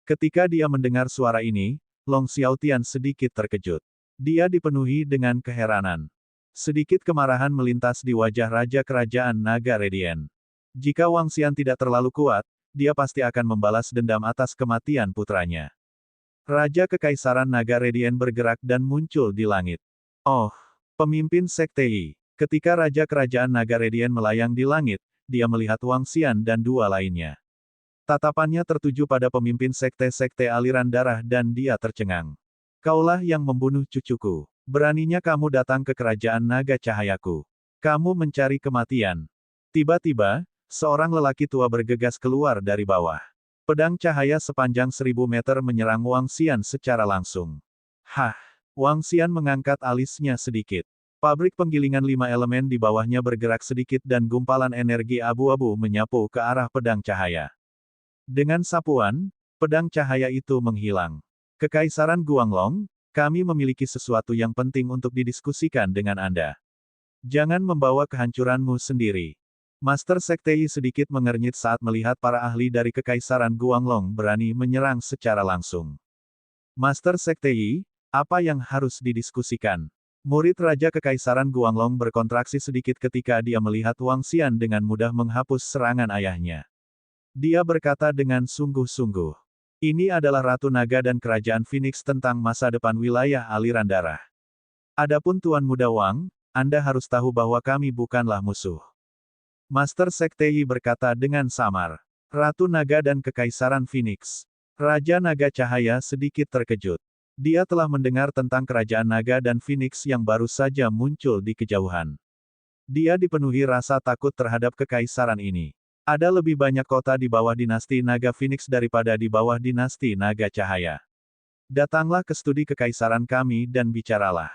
Ketika dia mendengar suara ini, Long Xiaotian sedikit terkejut. Dia dipenuhi dengan keheranan. Sedikit kemarahan melintas di wajah Raja Kerajaan Naga Radiant. Jika Wang Xian tidak terlalu kuat, dia pasti akan membalas dendam atas kematian putranya. Raja Kekaisaran Naga Radiant bergerak dan muncul di langit. Oh, pemimpin Sekte Yi. Ketika Raja Kerajaan Naga Radiant melayang di langit, dia melihat Wang Xian dan dua lainnya. Tatapannya tertuju pada pemimpin sekte-sekte aliran darah dan dia tercengang. Kaulah yang membunuh cucuku. Beraninya kamu datang ke kerajaan naga cahayaku. Kamu mencari kematian. Tiba-tiba, seorang lelaki tua bergegas keluar dari bawah. Pedang cahaya sepanjang 1000 meter menyerang Wang Xian secara langsung. Hah! Wang Xian mengangkat alisnya sedikit. Pabrik penggilingan 5 elemen di bawahnya bergerak sedikit dan gumpalan energi abu-abu menyapu ke arah pedang cahaya. Dengan sapuan, pedang cahaya itu menghilang. Kekaisaran Guanglong, kami memiliki sesuatu yang penting untuk didiskusikan dengan Anda. Jangan membawa kehancuranmu sendiri. Master Sekte Yi sedikit mengernyit saat melihat para ahli dari Kekaisaran Guanglong berani menyerang secara langsung. Master Sekte Yi, apa yang harus didiskusikan? Murid Raja Kekaisaran Guanglong berkontraksi sedikit ketika dia melihat Wang Xian dengan mudah menghapus serangan ayahnya. Dia berkata dengan sungguh-sungguh. Ini adalah Ratu Naga dan Kerajaan Phoenix tentang masa depan wilayah aliran darah. Adapun Tuan Muda Wang, Anda harus tahu bahwa kami bukanlah musuh. Master Sekte Yi berkata dengan samar. Ratu Naga dan Kekaisaran Phoenix. Raja Naga Cahaya sedikit terkejut. Dia telah mendengar tentang Kerajaan Naga dan Phoenix yang baru saja muncul di kejauhan. Dia dipenuhi rasa takut terhadap kekaisaran ini. Ada lebih banyak kota di bawah dinasti Naga Phoenix daripada di bawah dinasti Naga Cahaya. Datanglah ke studi kekaisaran kami dan bicaralah.